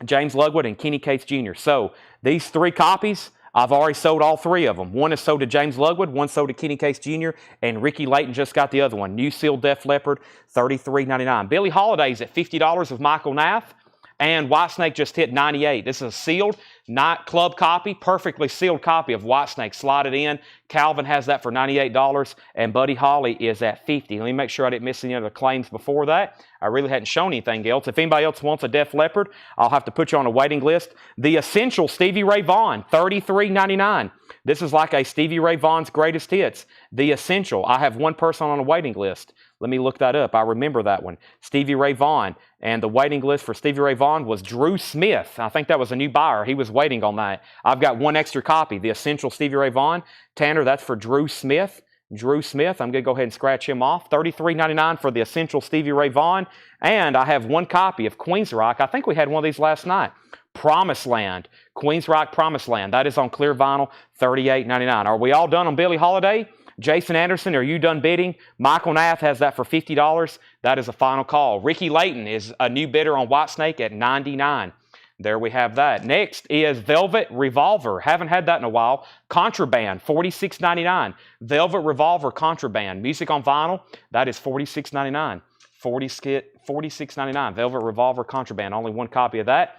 James Lugwood and Kenny Cates Jr. So these 3 copies, I've already sold all 3 of them. One is sold to James Lugwood, one sold to Kenny Cates Jr., and Ricky Layton just got the other one. New sealed Def Leppard, $33.99. Billie Holiday's at $50 with Michael Nath. And Whitesnake just hit 98. This is a sealed nightclub copy, perfectly sealed copy of Whitesnake. Slide it in. Calvin has that for $98, and Buddy Holly is at $50. Let me make sure I didn't miss any other claims before that. I really hadn't shown anything else. If anybody else wants a Def Leppard, I'll have to put you on a waiting list. The Essential Stevie Ray Vaughan, $33.99. This is like a Stevie Ray Vaughan's greatest hits. The Essential. I have one person on a waiting list. Let me look that up. I remember that one. Stevie Ray Vaughan. And the waiting list for Stevie Ray Vaughan was Drew Smith. I think that was a new buyer. He was waiting on that. I've got one extra copy. The Essential Stevie Ray Vaughan. Tanner, that's for Drew Smith. Drew Smith. I'm going to go ahead and scratch him off. $33.99 for the Essential Stevie Ray Vaughan. And I have one copy of Queen's Rock. I think we had one of these last night. Promised Land. Queen's Rock Promised Land. That is on clear vinyl. $38.99. Are we all done on Billie Holiday? Jason Anderson, are you done bidding? Michael Nath has that for $50. That is a final call. Ricky Layton is a new bidder on Whitesnake at $99. There we have that. Next is Velvet Revolver. Haven't had that in a while. Contraband, $46.99. Velvet Revolver Contraband. Music on vinyl, that is $46.99. $46.99. Velvet Revolver Contraband. Only one copy of that.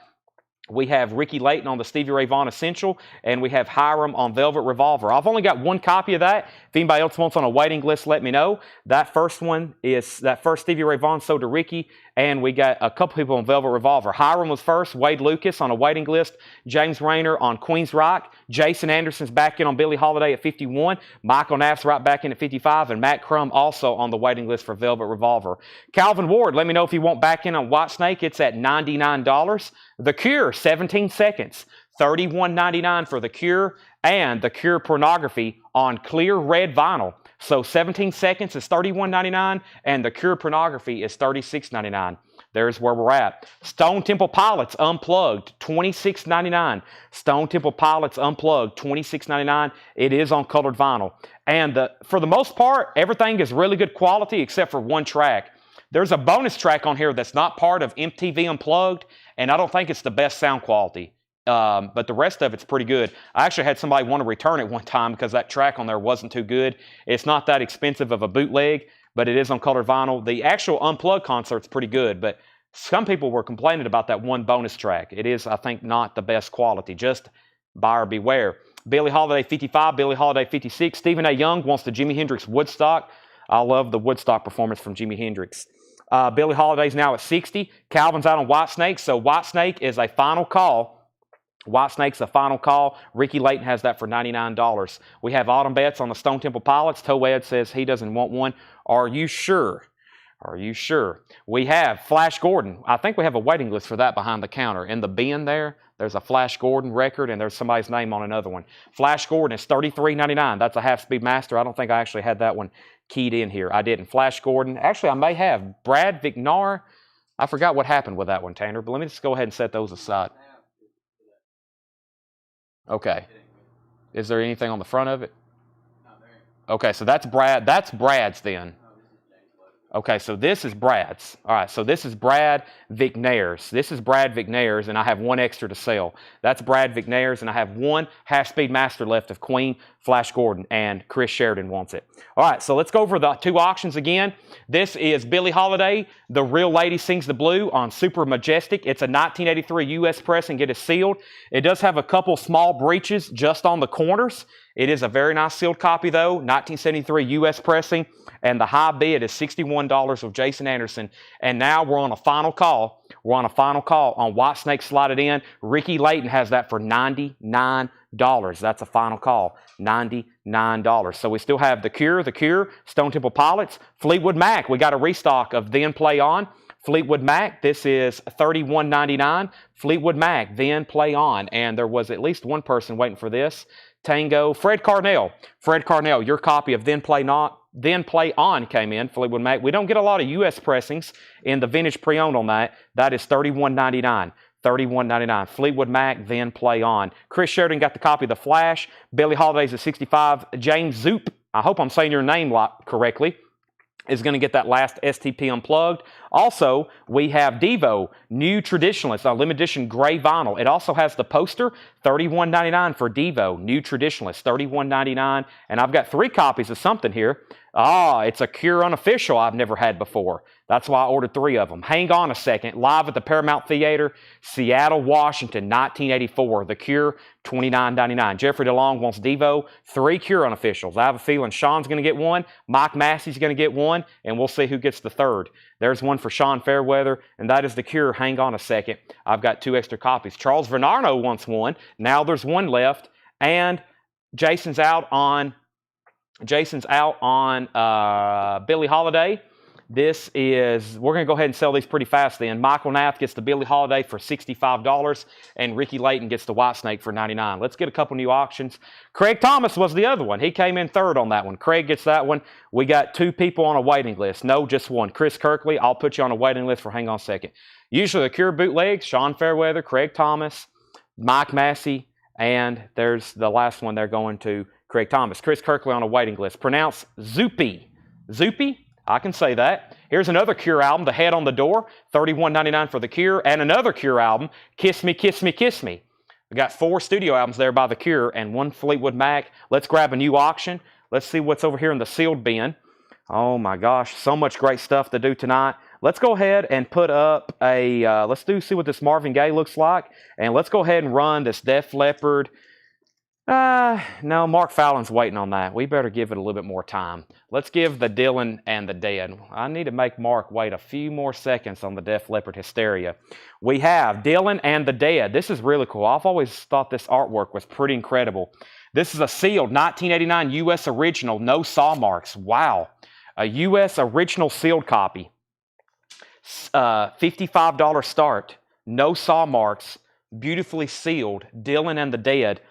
We have Ricky Layton on the Stevie Ray Vaughan Essential, and we have Hiram on Velvet Revolver. I've only got one copy of that. If anybody else wants on a waiting list, let me know. That first one is that first Stevie Ray Vaughan sold to Ricky, and we got a couple people on Velvet Revolver. Hiram was first, Wade Lucas on a waiting list, James Rayner on Queen's Rock, Jason Anderson's back in on Billie Holiday at 51, Michael Naff's right back in at 55, and Matt Crum also on the waiting list for Velvet Revolver. Calvin Ward, let me know if you want back in on Whitesnake. It's at $99. The Cure, 17 seconds, $31.99 for The Cure, and The Cure Pornography on clear red vinyl. So 17 seconds is $31.99, and The Cure Pornography is $36.99. There's where we're at. Stone Temple Pilots Unplugged, $26.99. Stone Temple Pilots Unplugged, $26.99. It is on colored vinyl. And for the most part, everything is really good quality except for one track. There's a bonus track on here that's not part of MTV Unplugged, and I don't think it's the best sound quality. But the rest of it's pretty good. I actually had somebody want to return it one time because that track on there wasn't too good. It's not that expensive of a bootleg, but it is on colored vinyl. The actual Unplugged concert's pretty good, but some people were complaining about that one bonus track. It is, I think, not the best quality. Just buyer beware. Billie Holiday 55, Billie Holiday 56. Stephen A. Young wants the Jimi Hendrix Woodstock. I love the Woodstock performance from Jimi Hendrix. Billie Holiday's now at 60. Calvin's out on Whitesnake, so Whitesnake is a final call. Whitesnake's a final call. Ricky Layton has that for $99. We have Autumn Betts on the Stone Temple Pilots. Toed says he doesn't want one. Are you sure? Are you sure? We have Flash Gordon. I think we have a waiting list for that behind the counter. In the bin there's a Flash Gordon record, and there's somebody's name on another one. Flash Gordon is $33.99. That's a half-speed master. I don't think I actually had that one keyed in here. I didn't. Flash Gordon. Actually, I may have. Brad Vignar. I forgot what happened with that one, Tanner, but let me just go ahead and set those aside. Okay. Is there anything on the front of it? Okay, so that's Brad. That's Brad's then. Okay, so this is Brad's. All right, so this is Brad Vignair's. This is Brad Vignair's, and I have one extra to sell. That's Brad Vignair's, and I have one half-speed master left of Queen, Flash Gordon, and Chris Sheridan wants it. All right, so let's go over the two auctions again. This is Billie Holiday, The Real Lady Sings the Blue on Super Majestic. It's a 1983 U.S. press and get it sealed. It does have a couple small breaches just on the corners. It is a very nice sealed copy, though. 1973 U.S. pressing. And the high bid is $61 with Jason Anderson. And now we're on a final call. We're on a final call on Whitesnake Slide It In. Ricky Layton has that for $99. That's a final call. $99. So we still have The Cure, Stone Temple Pilots, Fleetwood Mac. We got a restock of Then Play On. Fleetwood Mac, this is $31.99. Fleetwood Mac, Then Play On. And there was at least one person waiting for this. Tango, Fred Carnell. Fred Carnell, your copy of Then Play On came in, Fleetwood Mac. We don't get a lot of U.S. pressings in the vintage pre-owned on that. That is $31.99. $31.99. Fleetwood Mac, Then Play On. Chris Sheridan got the copy of The Flash. Billie Holiday's at 65. James Zoop, I hope I'm saying your name correctly, is going to get that last STP Unplugged. Also, we have Devo, New Traditionalist, a limited edition gray vinyl. It also has the poster, $31.99 for Devo, New Traditionalist, $31.99. And I've got 3 copies of something here. It's a Cure Unofficial I've never had before. That's why I ordered 3 of them. Hang on a second. Live at the Paramount Theater, Seattle, Washington, 1984. The Cure, $29.99. Jeffrey DeLong wants Devo. 3 Cure Unofficials. I have a feeling Sean's going to get one. Mike Massey's going to get one. And we'll see who gets the 3rd. There's one for Sean Fairweather, and that is the Cure. Hang on a second. I've got 2 extra copies. Charles Vernarno wants one. Now there's one left. And Jason's out on Billie Holiday. We're going to go ahead and sell these pretty fast then. Michael Nath gets the Billie Holiday for $65, and Ricky Layton gets the Whitesnake for $99. Let's get a couple new auctions. Craig Thomas was the other one. He came in 3rd on that one. Craig gets that one. We got 2 people on a waiting list. No, just one. Chris Kirkley, I'll put you on a waiting list for hang on a second. Usually the Cure bootlegs, Sean Fairweather, Craig Thomas, Mike Massey, and there's the last one they're going to Craig Thomas. Chris Kirkley on a waiting list. Pronounced Zoopy. Zoopy? I can say that. Here's another Cure album, The Head on the Door, $31.99 for The Cure, and another Cure album, Kiss Me, Kiss Me, Kiss Me. We got 4 studio albums there by The Cure and 1 Fleetwood Mac. Let's grab a new auction. Let's see what's over here in the sealed bin. Oh my gosh, so much great stuff to do tonight. Let's go ahead and put up see what this Marvin Gaye looks like, and let's go ahead and run this Def Leppard. No, Mark Fallon's waiting on that. We better give it a little bit more time. Let's give the Dylan and the Dead. I need to make Mark wait a few more seconds on the Def Leppard Hysteria. We have Dylan and the Dead. This is really cool. I've always thought this artwork was pretty incredible. This is a sealed 1989 U.S. original, no saw marks. Wow. A U.S. original sealed copy. $55 start. No saw marks. Beautifully sealed. Dylan and the Dead.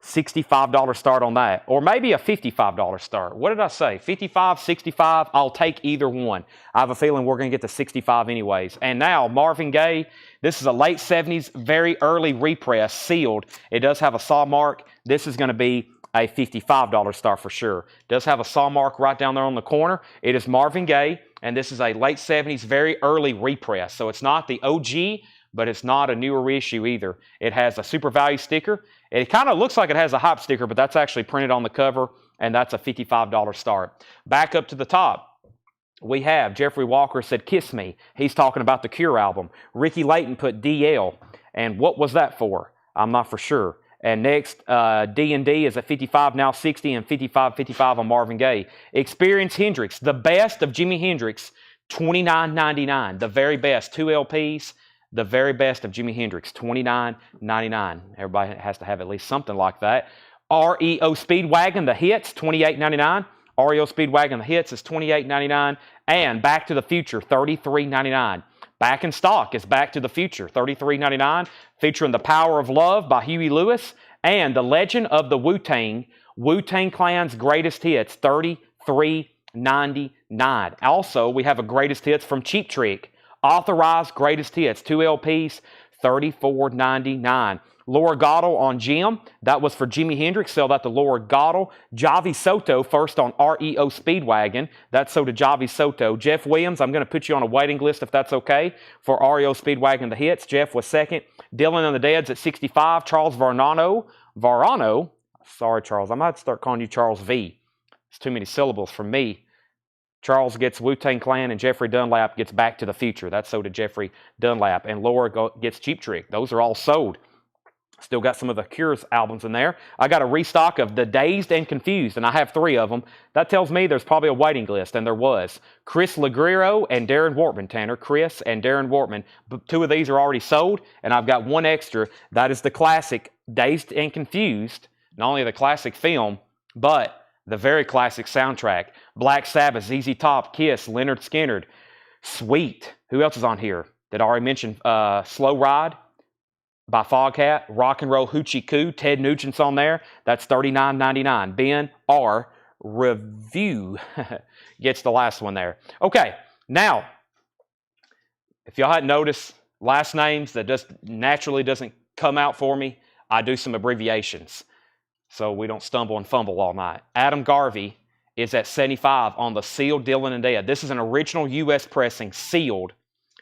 $65 start on that, or maybe a $55 start. What did I say? 55, 65, I'll take either one. I have a feeling we're going to get to 65 anyways. And now, Marvin Gaye, this is a late 70s, very early repress, sealed. It does have a saw mark. This is going to be a $55 start for sure. It does have a saw mark right down there on the corner. It is Marvin Gaye, and this is a late 70s, very early repress. So it's not the OG, but it's not a newer reissue either. It has a Super Value sticker. It kind of looks like it has a hype sticker, but that's actually printed on the cover, and that's a $55 start. Back up to the top, we have Jeffrey Walker said, Kiss Me. He's talking about the Cure album. Ricky Layton put DL, and what was that for? I'm not for sure. And next, D&D is at 55, now 60, and 55 on Marvin Gaye. Experience Hendrix, the best of Jimi Hendrix, $29.99. The very best, 2 LPs. The very best of Jimi Hendrix, $29.99. Everybody has to have at least something like that. REO Speedwagon, the hits, $28.99. REO Speedwagon, the hits is $28.99. And Back to the Future, $33.99. Back in stock is Back to the Future, $33.99. Featuring The Power of Love by Huey Lewis. And The Legend of the Wu-Tang, Wu-Tang Clan's Greatest Hits, $33.99. Also, we have a Greatest Hits from Cheap Trick. Authorized Greatest Hits, 2 LPs, $34.99. Laura Gatto on Jim, that was for Jimi Hendrix, sell that to Laura Gatto. Javi Soto first on REO Speedwagon, that's sold to Javi Soto. Jeff Williams, I'm going to put you on a waiting list if that's okay, for REO Speedwagon, the hits. Jeff was second. Dylan and the Dead's at 65. Charles Varano, sorry Charles, I might start calling you Charles V. It's too many syllables for me. Charles gets Wu-Tang Clan, and Jeffrey Dunlap gets Back to the Future. That's sold to Jeffrey Dunlap. And Laura gets Cheap Trick. Those are all sold. Still got some of the Cure's albums in there. I got a restock of The Dazed and Confused, and I have 3 of them. That tells me there's probably a waiting list, and there was. Chris Legriero and Darren Wortman, Tanner. Chris and Darren Wortman. 2 of these are already sold, and I've got 1 extra. That is the classic Dazed and Confused. Not only the classic film, but the very classic soundtrack. Black Sabbath, ZZ Top, Kiss, Leonard Skinner. Sweet. Who else is on here? Did I already mention Slow Ride by Foghat, Rock and Roll Hoochie Coo, Ted Nugent's on there. That's $39.99. Ben R. Review gets the last one there. Okay, now, if y'all hadn't noticed, last names that just naturally doesn't come out for me, I do some abbreviations so we don't stumble and fumble all night. Adam Garvey is at 75 on the sealed Dylan and Dead. This is an original U.S. pressing, sealed.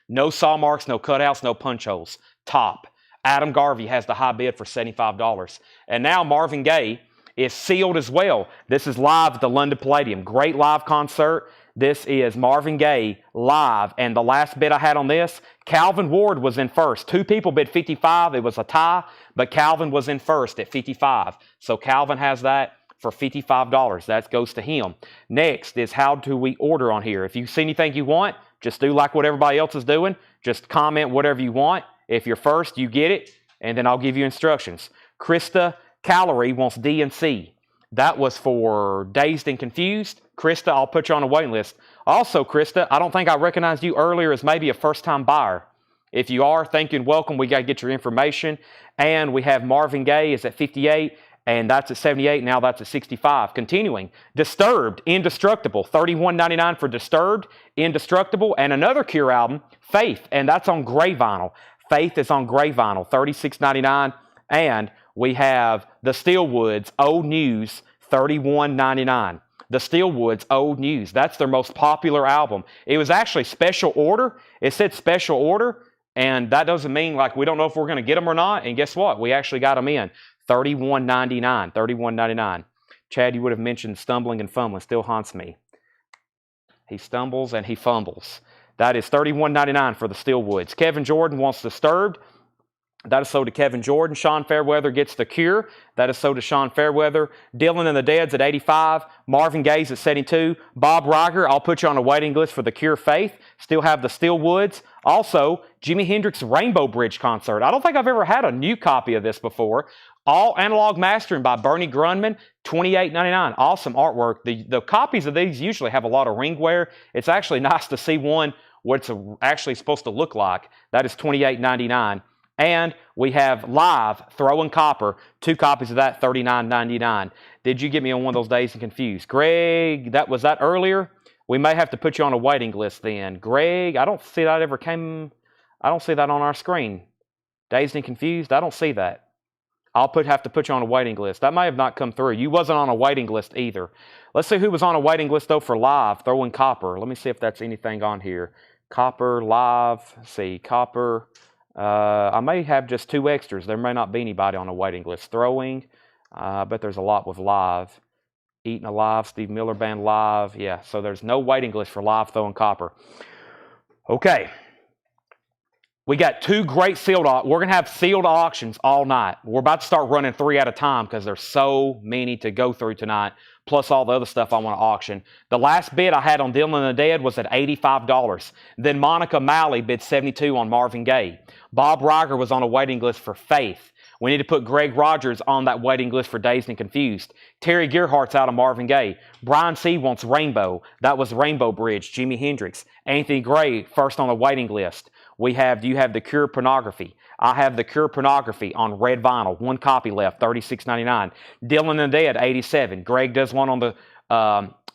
No saw marks, no cutouts, no punch holes. Top. Adam Garvey has the high bid for $75. And now Marvin Gaye is sealed as well. This is live at the London Palladium. Great live concert. This is Marvin Gaye live. And the last bid I had on this, Calvin Ward was in first. 2 people bid 55. It was a tie, but Calvin was in first at 55. So Calvin has that for $55. That goes to him. Next is how do we order on here. If you see anything you want, just do like what everybody else is doing. Just comment whatever you want. If you're first, you get it, and then I'll give you instructions. Krista Calorie wants D and C. That was for Dazed and Confused. Krista, I'll put you on a waiting list. Also, Krista, I don't think I recognized you earlier as maybe a first-time buyer. If you are, thank you and welcome. We got to get your information. And we have Marvin Gaye is at 58, and that's at 78. Now that's at 65. Continuing, Disturbed, Indestructible, $31.99 for Disturbed, Indestructible, and another Cure album, Faith, and that's on gray vinyl. Faith is on gray vinyl, $36.99. And we have the Steelwoods Old News, $31.99. The Steelwoods Old News. That's their most popular album. It was actually special order. It said special order, and that doesn't mean like we don't know if we're going to get them or not. And guess what? We actually got them in. $31.99. $31.99. Chad, you would have mentioned Stumbling and Fumbling. Still haunts me. He stumbles and he fumbles. That is $31.99 for the Steelwoods. Kevin Jordan wants Disturbed. That is so to Kevin Jordan. Sean Fairweather gets The Cure. That is so to Sean Fairweather. Dylan and the Dead's at 85. Marvin Gaye's at 72. Bob Riger, I'll put you on a waiting list for The Cure Faith. Still have the Steelwoods. Also, Jimi Hendrix Rainbow Bridge Concert. I don't think I've ever had a new copy of this before. All analog mastering by Bernie Grunman, $28.99. Awesome artwork. The copies of these usually have a lot of ring wear. It's actually nice to see one what it's actually supposed to look like. That is $28.99. And we have live Throwing Copper, 2 copies of that, $39.99. Did you get me on one of those Dazed and Confused? Greg, was that earlier? We may have to put you on a waiting list then. Greg, I don't see that ever came. I don't see that on our screen. Dazed and Confused, I don't see that. I'll have to put you on a waiting list. That may have not come through. You wasn't on a waiting list either. Let's see who was on a waiting list, though, for live, Throwing Copper. Let me see if that's anything on here. Copper, live, let's see, Copper. I may have just 2 extras. There may not be anybody on a waiting list. Throwing, I bet there's a lot with live. Eating Alive, Steve Miller Band live. Yeah, so there's no waiting list for live Throwing Copper. Okay. We got 2 great sealed auctions. We're going to have sealed auctions all night. We're about to start running 3 at a time because there's so many to go through tonight, plus all the other stuff I want to auction. The last bid I had on Dylan and the Dead was at $85. Then Monica Malley bid $72 on Marvin Gaye. Bob Riger was on a waiting list for Faith. We need to put Greg Rogers on that waiting list for Dazed and Confused. Terry Gearhart's out of Marvin Gaye. Brian C. wants Rainbow. That was Rainbow Bridge, Jimi Hendrix. Anthony Gray, first on the waiting list. Do you have The Cure Pornography? I have The Cure Pornography on red vinyl. 1 copy left, $36.99. Dylan and the Dead, $87. Greg does one on the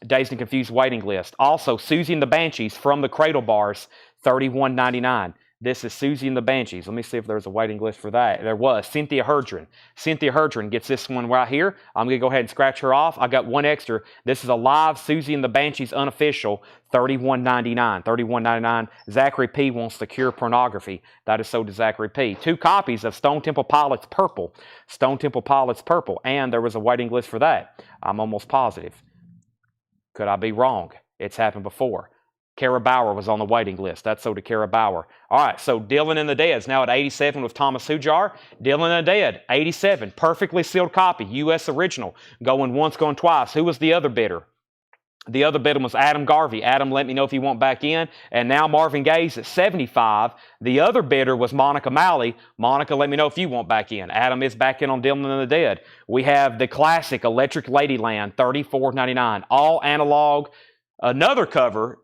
Dazed and Confused waiting list. Also, Susie and the Banshees from the Cradle Bars, $31.99. This is Susie and the Banshees. Let me see if there's a waiting list for that. There was. Cynthia Herdren. Cynthia Herdren gets this one right here. I'm going to go ahead and scratch her off. I got 1 extra. This is a live Susie and the Banshees unofficial, $31.99. $31.99. Zachary P. wants The Cure Pornography. That is so to Zachary P. 2 copies of Stone Temple Pilots Purple. Stone Temple Pilots Purple. And there was a waiting list for that. I'm almost positive. Could I be wrong? It's happened before. Kara Bauer was on the waiting list. That's so to Kara Bauer. All right, so Dylan and the Dead's now at 87 with Thomas Hujar. Dylan and the Dead, 87. Perfectly sealed copy, U.S. original. Going once, going twice. Who was the other bidder? The other bidder was Adam Garvey. Adam, let me know if you want back in. And now Marvin Gaye's at 75. The other bidder was Monica Malley. Monica, let me know if you want back in. Adam is back in on Dylan and the Dead. We have the classic Electric Ladyland, $34.99. All analog. Another cover.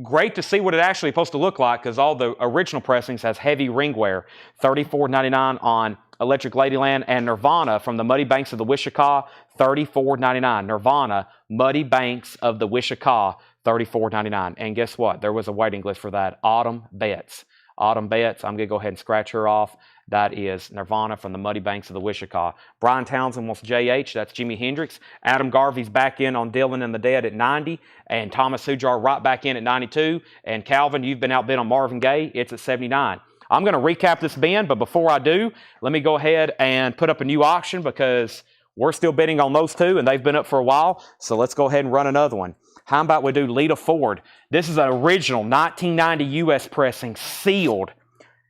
Great to see what it actually is supposed to look like because all the original pressings has heavy ring wear. $34.99 on Electric Ladyland, and Nirvana from the Muddy Banks of the Wichita, $34.99. Nirvana, Muddy Banks of the Wichita, $34.99. And guess what? There was a waiting list for that. Autumn Betts. Autumn Betts, I'm going to go ahead and scratch her off. That is Nirvana from the Muddy Banks of the Wichita. Brian Townsend wants JH. That's Jimi Hendrix. Adam Garvey's back in on Dylan and the Dead at 90. And Thomas Hujar right back in at 92. And Calvin, you've been outbid on Marvin Gaye. It's at 79. I'm going to recap this bin, but before I do, let me go ahead and put up a new auction because we're still bidding on those two, and they've been up for a while. So let's go ahead and run another one. How about we do Lita Ford? This is an original 1990 U.S. pressing, sealed.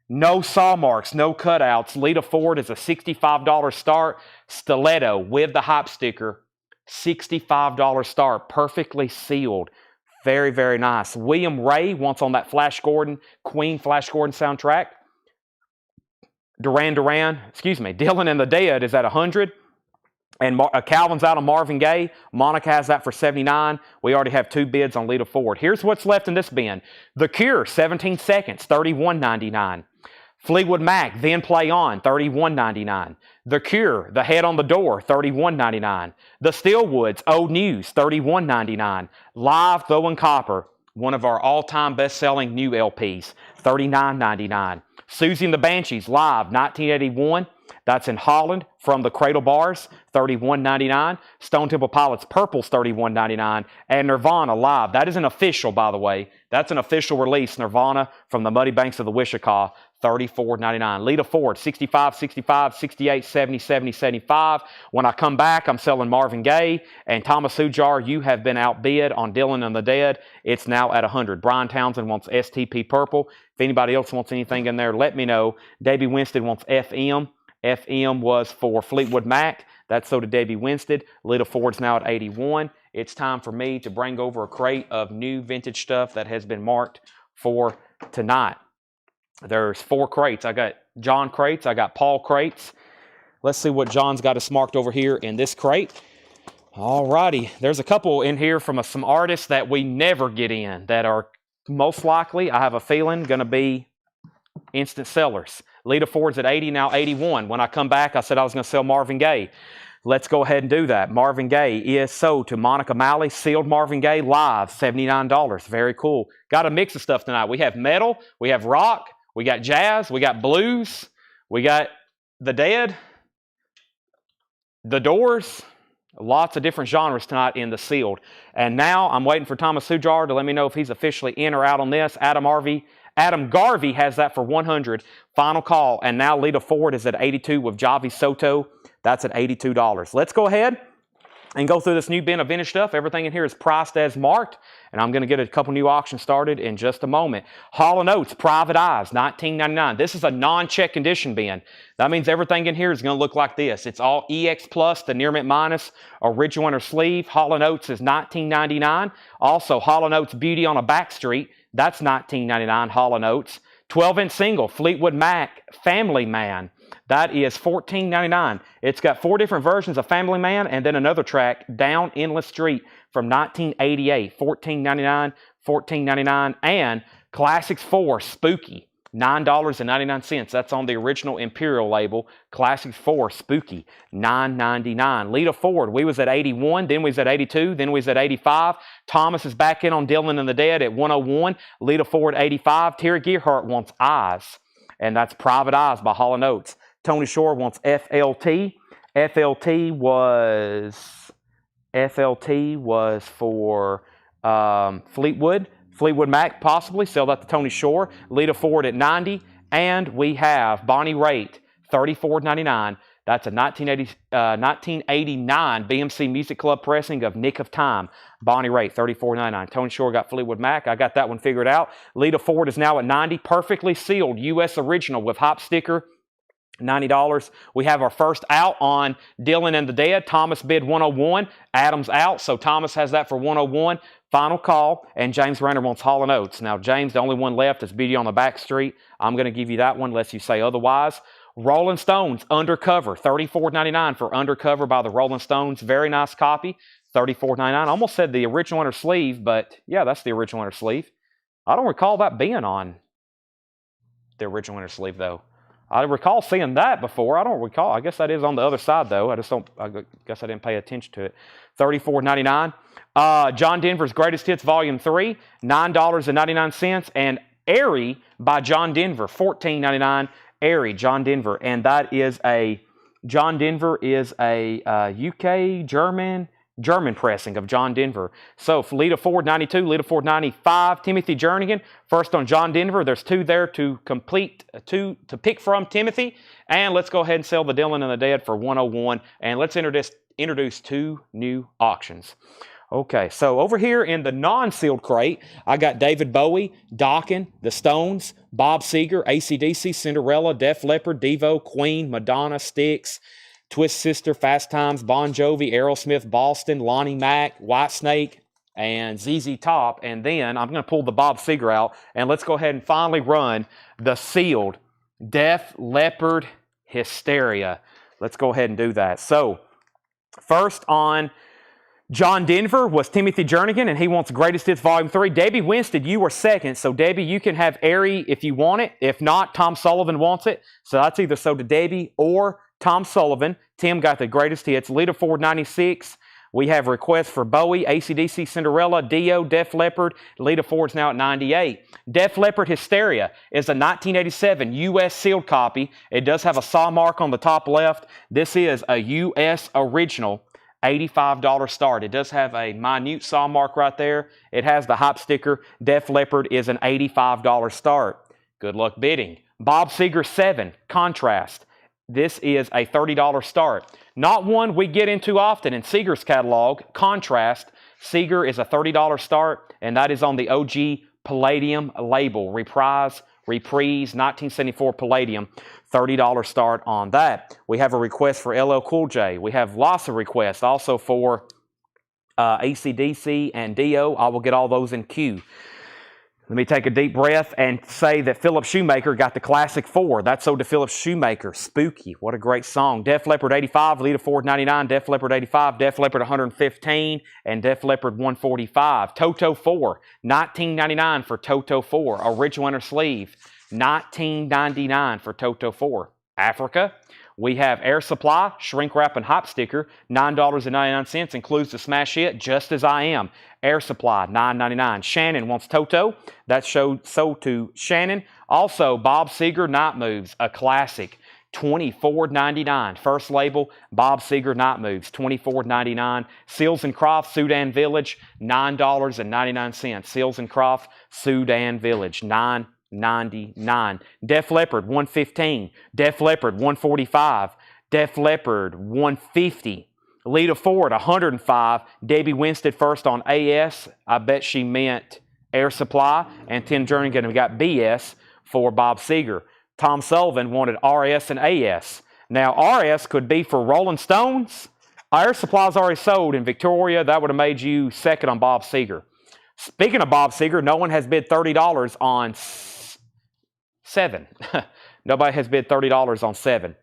No saw marks, no cutouts. Lita Ford is a $65 start. Stiletto with the hype sticker, $65 start. Perfectly sealed. Very, very nice. William Ray wants on that Flash Gordon, Queen Flash Gordon soundtrack. Dylan and the Dead is at 100. And Calvin's out on Marvin Gaye. Monica has that for 79. We already have two bids on Lita Ford. Here's what's left in this bin. The Cure, 17 Seconds, $31.99. Fleetwood Mac, Then Play On, $31.99. The Cure, The Head on the Door, $31.99. The Stillwoods, Old News, $31.99. Live Throwing Copper, one of our all-time best-selling new LPs, $39.99. Susie and the Banshees, Live, 1981. That's in Holland from the Cradle Bars, $31.99. Stone Temple Pilots Purple's $31.99. And Nirvana Live. That is an official, by the way. That's an official release. Nirvana from the Muddy Banks of the Wichita, $34.99. Lita Ford, 65, 65, 68, 70, 70, 75. When I come back, I'm selling Marvin Gaye. And Thomas Hujar, you have been outbid on Dylan and the Dead. It's now at 100. Brian Townsend wants STP Purple. If anybody else wants anything in there, let me know. Debbie Winstead wants FM. FM was for Fleetwood Mac. That's so to Debbie Winstead. Lita Ford's now at 81. It's time for me to bring over a crate of new vintage stuff that has been marked for tonight. There's 4 crates. I got John crates. I got Paul crates. Let's see what John's got us marked over here in this crate. All righty. There's a couple in here from some artists that we never get in that are most likely, I have a feeling, going to be instant sellers. Lita Ford's at 80, now 81. When I come back, I said I was going to sell Marvin Gaye. Let's go ahead and do that. Marvin Gaye is sold to Monica Malley. Sealed Marvin Gaye live, $79. Very cool. Got a mix of stuff tonight. We have metal, we have rock, we got jazz, we got blues, we got the Dead, the Doors. Lots of different genres tonight in the sealed. And now I'm waiting for Thomas Hujar to let me know if he's officially in or out on this. Adam Garvey has that for 100. Final call. And now Lita Ford is at 82 with Javi Soto. That's at $82. Let's go ahead and go through this new bin of vintage stuff. Everything in here is priced as marked. And I'm going to get a couple new auctions started in just a moment. Hall & Oates, Private Eyes, $19.99. This is a non-check condition bin. That means everything in here is going to look like this. It's all EX Plus, the Near Mint Minus, original inner sleeve. Hall & Oates is $19.99. Also, Hall & Oates Beauty on a Back Street. That's $19.99, Hall & Oates. 12-inch single, Fleetwood Mac, Family Man. That is $14.99. It's got 4 different versions of Family Man and then another track, Down Endless Street from 1988. $14.99, $14.99. And Classics 4, Spooky, $9.99. That's on the original Imperial label. Classics 4, Spooky, $9.99. Lita Ford, we was at 81, then we was at 82, then we was at 85. Thomas is back in on Dylan and the Dead at 101. Lita Ford, 85. Terry Gearhart wants Eyes, and that's Private Eyes by Hall & Oates. Tony Shore wants FLT. FLT was for Fleetwood Mac, possibly. Sell that to Tony Shore. Lita Ford at 90. And we have Bonnie Raitt, $34.99. That's a 1989 BMC Music Club pressing of Nick of Time. Bonnie Raitt, $34.99. Tony Shore got Fleetwood Mac. I got that one figured out. Lita Ford is now at $90. Perfectly sealed U.S. original with hop sticker. $90. We have our first out on Dylan and the Dead. Thomas bid 101. Adam's out, so Thomas has that for 101. Final call, and James Rayner wants Hall & Oates. Now, James, the only one left is Beauty on the Back Street. I'm going to give you that one unless you say otherwise. Rolling Stones, Undercover, $34.99 for Undercover by the Rolling Stones. Very nice copy, $34.99. I almost said the original inner sleeve, but yeah, that's the original inner sleeve. I don't recall that being on the original inner sleeve, though. I recall seeing that before. I don't recall. I guess that is on the other side, though. I guess I didn't pay attention to it. $34.99. John Denver's Greatest Hits Volume 3, $9.99. And Airy by John Denver, $14.99. Airy, John Denver. And that is a, John Denver is a UK, German pressing of John Denver. So for Lita Ford 92, Lita Ford 95, Timothy Jernigan. First on John Denver. There's two there to complete, two to pick from Timothy. And let's go ahead and sell the Dylan and the Dead for 101. And let's introduce two new auctions. Okay, so over here in the non-sealed crate, I got David Bowie, Dokken, The Stones, Bob Seger, AC/DC, Cinderella, Def Leppard, Devo, Queen, Madonna, Styx, Twist Sister, Fast Times, Bon Jovi, Aerosmith, Boston, Lonnie Mack, Whitesnake, and ZZ Top. And then I'm going to pull the Bob Seger out, and let's go ahead and finally run the sealed Def Leppard Hysteria. Let's go ahead and do that. So first on John Denver was Timothy Jernigan, and he wants Greatest Hits Volume 3. Debbie Winstead, you were second. So, Debbie, you can have Airy if you want it. If not, Tom Sullivan wants it. So, that's either sold to Debbie or Tom Sullivan. Tim got the Greatest Hits. Lita Ford 96. We have requests for Bowie, AC/DC, Cinderella, Dio, Def Leppard. Lita Ford's now at 98. Def Leppard Hysteria is a 1987 U.S. sealed copy. It does have a saw mark on the top left. This is a U.S. original. $85 start. It does have a minute saw mark right there. It has the hop sticker. Def Leppard is an $85 start. Good luck bidding. Bob Seger 7, Contrast. This is a $30 start. Not one we get into often in Seger's catalog. Contrast. Seger is a $30 start, and that is on the OG Palladium label. Reprise, 1974 Palladium. $30 start on that. We have a request for LL Cool J. We have lots of requests also for AC/DC and Dio. I will get all those in queue. Let me take a deep breath and say that Philip Shoemaker got the Classic 4. That's sold to Philip Shoemaker. Spooky. What a great song. Def Leppard 85, Lita Ford 99, Def Leppard 85, Def Leppard 115, and Def Leppard 145. Toto 4, $19.99 for Toto 4. Original inner sleeve. $19.99 for Toto 4. Africa, we have Air Supply, Shrink Wrap and Hop Sticker, $9.99, includes the smash hit, Just As I Am. Air Supply, $9.99. Shannon wants Toto. That's sold to Shannon. Also, Bob Seger, Night Moves, a classic, $24.99. First label, Bob Seger, Night Moves, $24.99. Seals and Croft, Sudan Village, $9.99. Seals and Croft, Sudan Village, $9.99. Def Leppard 115, Def Leppard 145, Def Leppard 150, Lita Ford 105, Debbie Winstead first on AS. I bet she meant Air Supply, and Tim Jernigan got BS for Bob Seger. Tom Sullivan wanted RS and AS. Now RS could be for Rolling Stones. Air Supply's already sold in Victoria. That would have made you second on Bob Seger. Speaking of Bob Seger, no one has bid $30 on 7. Nobody has bid $30 on 7.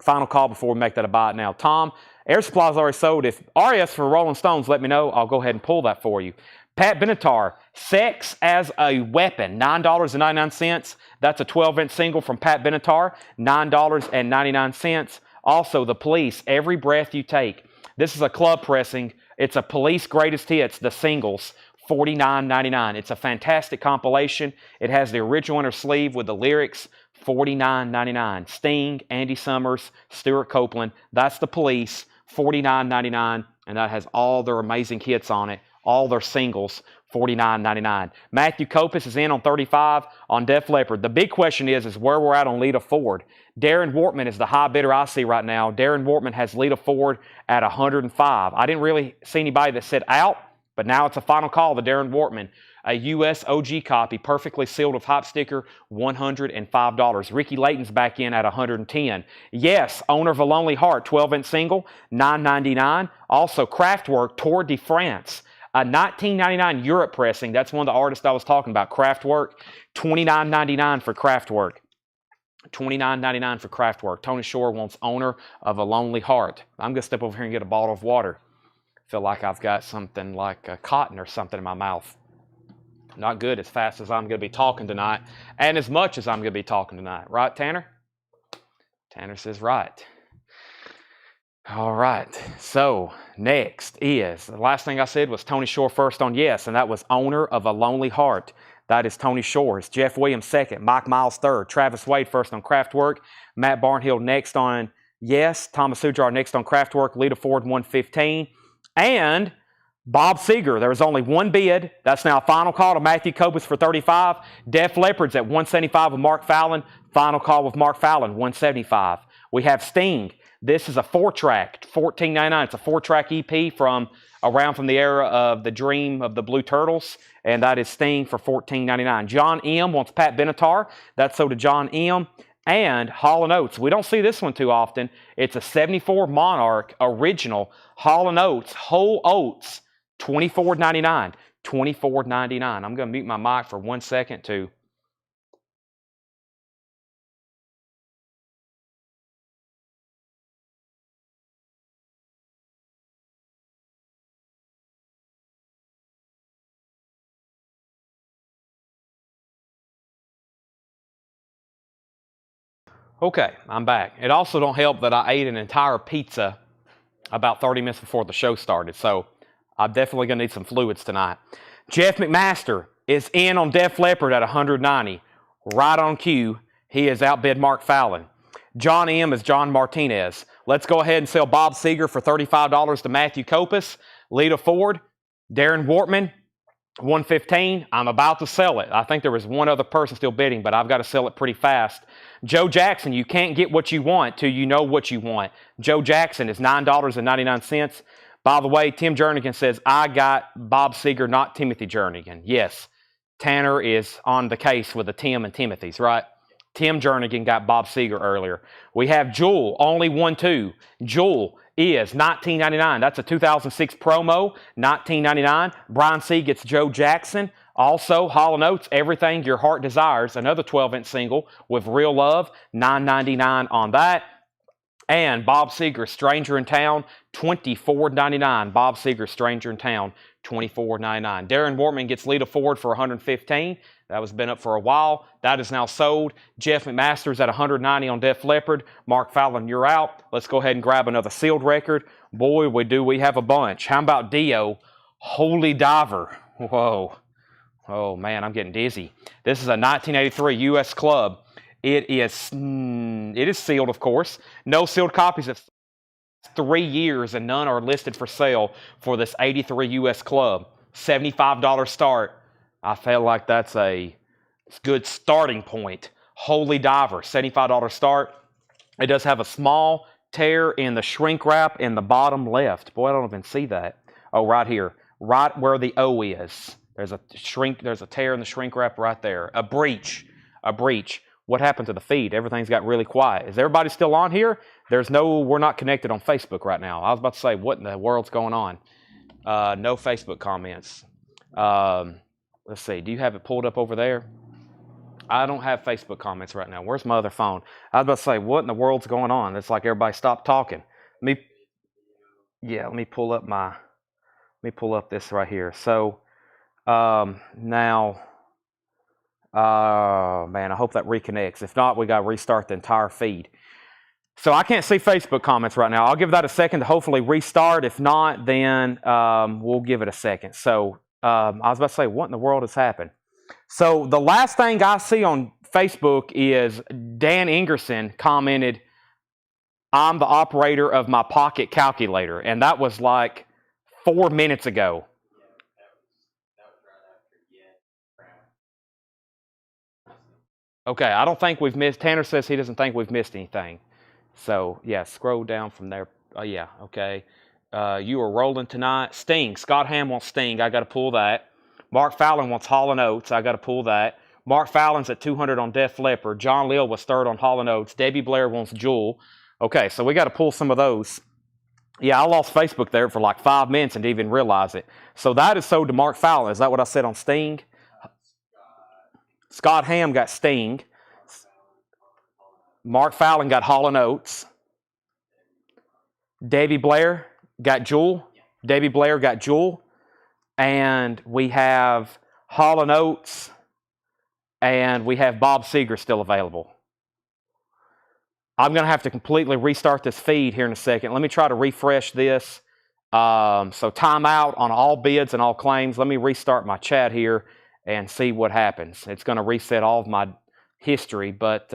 Final call before we make that a buy now. Tom, Air Supply's already sold. If RS for Rolling Stones, let me know. I'll go ahead and pull that for you. Pat Benatar, Sex as a Weapon, $9.99. That's a 12-inch single from Pat Benatar, $9.99. Also, The Police, Every Breath You Take. This is a club pressing. It's a Police Greatest Hits, the singles, $49.99. It's a fantastic compilation. It has the original inner sleeve with the lyrics, $49.99. Sting, Andy Summers, Stuart Copeland. That's The Police, $49.99, and that has all their amazing hits on it. All their singles, $49.99. Matthew Kopis is in on 35 on Def Leppard. The big question is where we're at on Lita Ford. Darren Wortman is the high bidder I see right now. Darren Wortman has Lita Ford at 105. I didn't really see anybody that said out, but now it's a final call to Darren Wortman. A U.S. OG copy, perfectly sealed with hop sticker, $105. Ricky Layton's back in at 110. Yes, owner of a Lonely Heart, 12-inch single, $9.99. Also, Kraftwerk Tour de France, a $19.99 Europe pressing. That's one of the artists I was talking about, Kraftwerk, $29.99 for Kraftwerk. $29.99 for Kraftwerk. Tony Shore wants owner of a Lonely Heart. I'm going to step over here and get a bottle of water. Feel like I've got something like a cotton or something in my mouth. Not good as fast as I'm going to be talking tonight and as much as I'm going to be talking tonight. Right, Tanner? Tanner says right. All right. So next is, the last thing I said was Tony Shore first on yes, and that was owner of a Lonely Heart. That is Tony Shore. It's Jeff Williams second, Mike Miles third, Travis Wade first on Kraftwerk, Matt Barnhill next on yes, Thomas Sujar next on Kraftwerk, Lita Ford 115, and Bob Seger. There was only one bid. That's now a final call to Matthew Kopis for 35. Def Leppard's at 175 with Mark Fallon. Final call with Mark Fallon, 175. We have Sting. This is a 4-track, $14.99. It's a 4-track EP from the era of the Dream of the Blue Turtles, and that is Sting for $14.99. John M. wants Pat Benatar. That's so to John M. And Hall & Oates. We don't see this one too often. It's a 74 Monarch original Hall & Oates, whole oats, $24.99. $24.99. I'm going to mute my mic for 1 second too. Okay, I'm back. It also don't help that I ate an entire pizza about 30 minutes before the show started, so I'm definitely going to need some fluids tonight. Jeff McMaster is in on Def Leppard at 190. Right on cue, he has outbid Mark Fallon. John M. is John Martinez. Let's go ahead and sell Bob Seger for $35 to Matthew Kopis. Lita Ford, Darren Wortman, 115. I'm about to sell it. I think there was one other person still bidding, but I've got to sell it pretty fast. Joe Jackson, you can't get what you want till you know what you want. Joe Jackson is $9.99. By the way, Tim Jernigan says, I got Bob Seger, not Timothy Jernigan. Yes, Tanner is on the case with the Tim and Timothy's, right? Tim Jernigan got Bob Seger earlier. We have Jewel, only 1-2. Jewel is $19.99. That's a 2006 promo, $19.99. Brian C. gets Joe Jackson. Also, Hall & Oates, Everything Your Heart Desires, another 12-inch single with Real Love, $9.99 on that. And Bob Seger, Stranger in Town, $24.99. Bob Seger, Stranger in Town, $24.99. Darren Wortman gets Lita Ford for $115. That was been up for a while. That is now sold. Jeff McMaster's at $190 on Def Leppard. Mark Fallon, you're out. Let's go ahead and grab another sealed record. Boy, we have a bunch. How about Dio, Holy Diver? Whoa. Oh, man, I'm getting dizzy. This is a 1983 U.S. Club. It is sealed, of course. No sealed copies of 3 years, and none are listed for sale for this 83 U.S. Club. $75 start. I feel like that's a good starting point. Holy Diver, $75 start. It does have a small tear in the shrink wrap in the bottom left. Boy, I don't even see that. Oh, right here. Right where the O is. There's a tear in the shrink wrap right there. A breach. What happened to the feed? Everything's got really quiet. Is everybody still on here? We're not connected on Facebook right now. I was about to say, what in the world's going on? No Facebook comments. Let's see. Do you have it pulled up over there? I don't have Facebook comments right now. Where's my other phone? I was about to say, what in the world's going on? It's like everybody stopped talking. Let me pull up this right here. So, now, man, I hope that reconnects. If not, we got to restart the entire feed. So I can't see Facebook comments right now. I'll give that a second to hopefully restart. If not, then we'll give it a second. So I was about to say, what in the world has happened? So the last thing I see on Facebook is Dan Ingerson commented, I'm the operator of my pocket calculator. And that was like 4 minutes ago. Okay, I don't think we've missed. Tanner says he doesn't think we've missed anything. So, yeah, scroll down from there. Oh, yeah, okay. You are rolling tonight. Sting. Scott Ham wants Sting. I got to pull that. Mark Fallon wants Hall & Oates. I got to pull that. Mark Fallon's at 200 on Def Leppard. John Lill was third on Hall & Oates. Debbie Blair wants Jewel. Okay, so we got to pull some of those. Yeah, I lost Facebook there for like 5 minutes and didn't even realize it. So that is sold to Mark Fallon. Is that what I said on Sting? Scott Ham got Sting. Mark Fallon got Hall & Oates. Debbie Blair got Jewel. Debbie Blair got Jewel. And we have Hall & Oates. And we have Bob Seger still available. I'm going to have to completely restart this feed here in a second. Let me try to refresh this. So timeout on all bids and all claims. Let me restart my chat here and see what happens. It's going to reset all of my history, but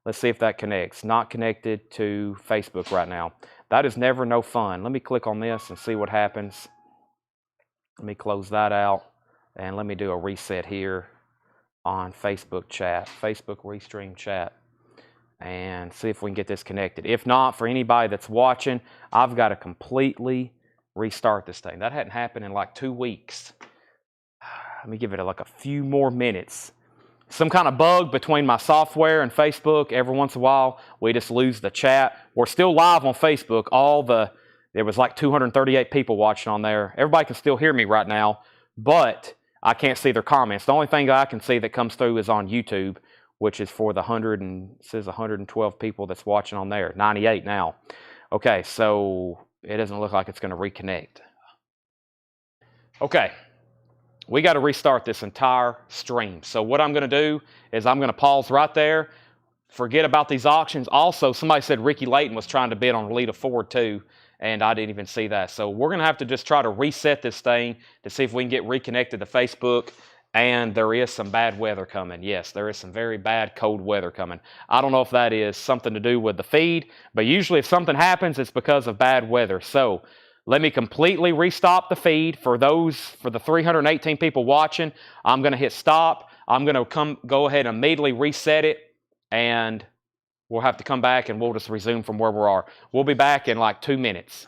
let's see if that connects. Not connected to Facebook right now. That is never no fun. Let me click on this and see what happens. Let me close that out, and let me do a reset here on Facebook chat, Facebook Restream chat, and see if we can get this connected. If not, for anybody that's watching, I've got to completely restart this thing. That hadn't happened in like 2 weeks. Let me give it like a few more minutes. Some kind of bug between my software and Facebook. Every once in a while, we just lose the chat. We're still live on Facebook. There was like 238 people watching on there. Everybody can still hear me right now, but I can't see their comments. The only thing I can see that comes through is on YouTube, which is for the 112 people that's watching on there. 98 now. Okay, so it doesn't look like it's going to reconnect. Okay. We got to restart this entire stream. So what I'm going to do is I'm going to pause right there. Forget about these auctions. Also, somebody said Ricky Layton was trying to bid on Lita Ford too, and I didn't even see that. So we're going to have to just try to reset this thing to see if we can get reconnected to Facebook. And there is some bad weather coming. Yes, there is some very bad cold weather coming. I don't know if that is something to do with the feed, but usually if something happens, it's because of bad weather. So let me completely restop the feed for the 318 people watching. I'm going to hit stop. I'm going to go ahead and immediately reset it, and we'll have to come back and we'll just resume from where we are. We'll be back in like 2 minutes.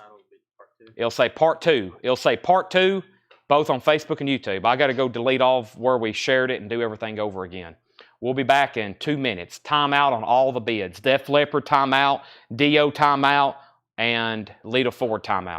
It'll say part 2. It'll say part 2, both on Facebook and YouTube. I got to go delete all of where we shared it and do everything over again. We'll be back in 2 minutes. Timeout on all the bids. Def Leppard timeout, Dio timeout, and Lita Ford timeout.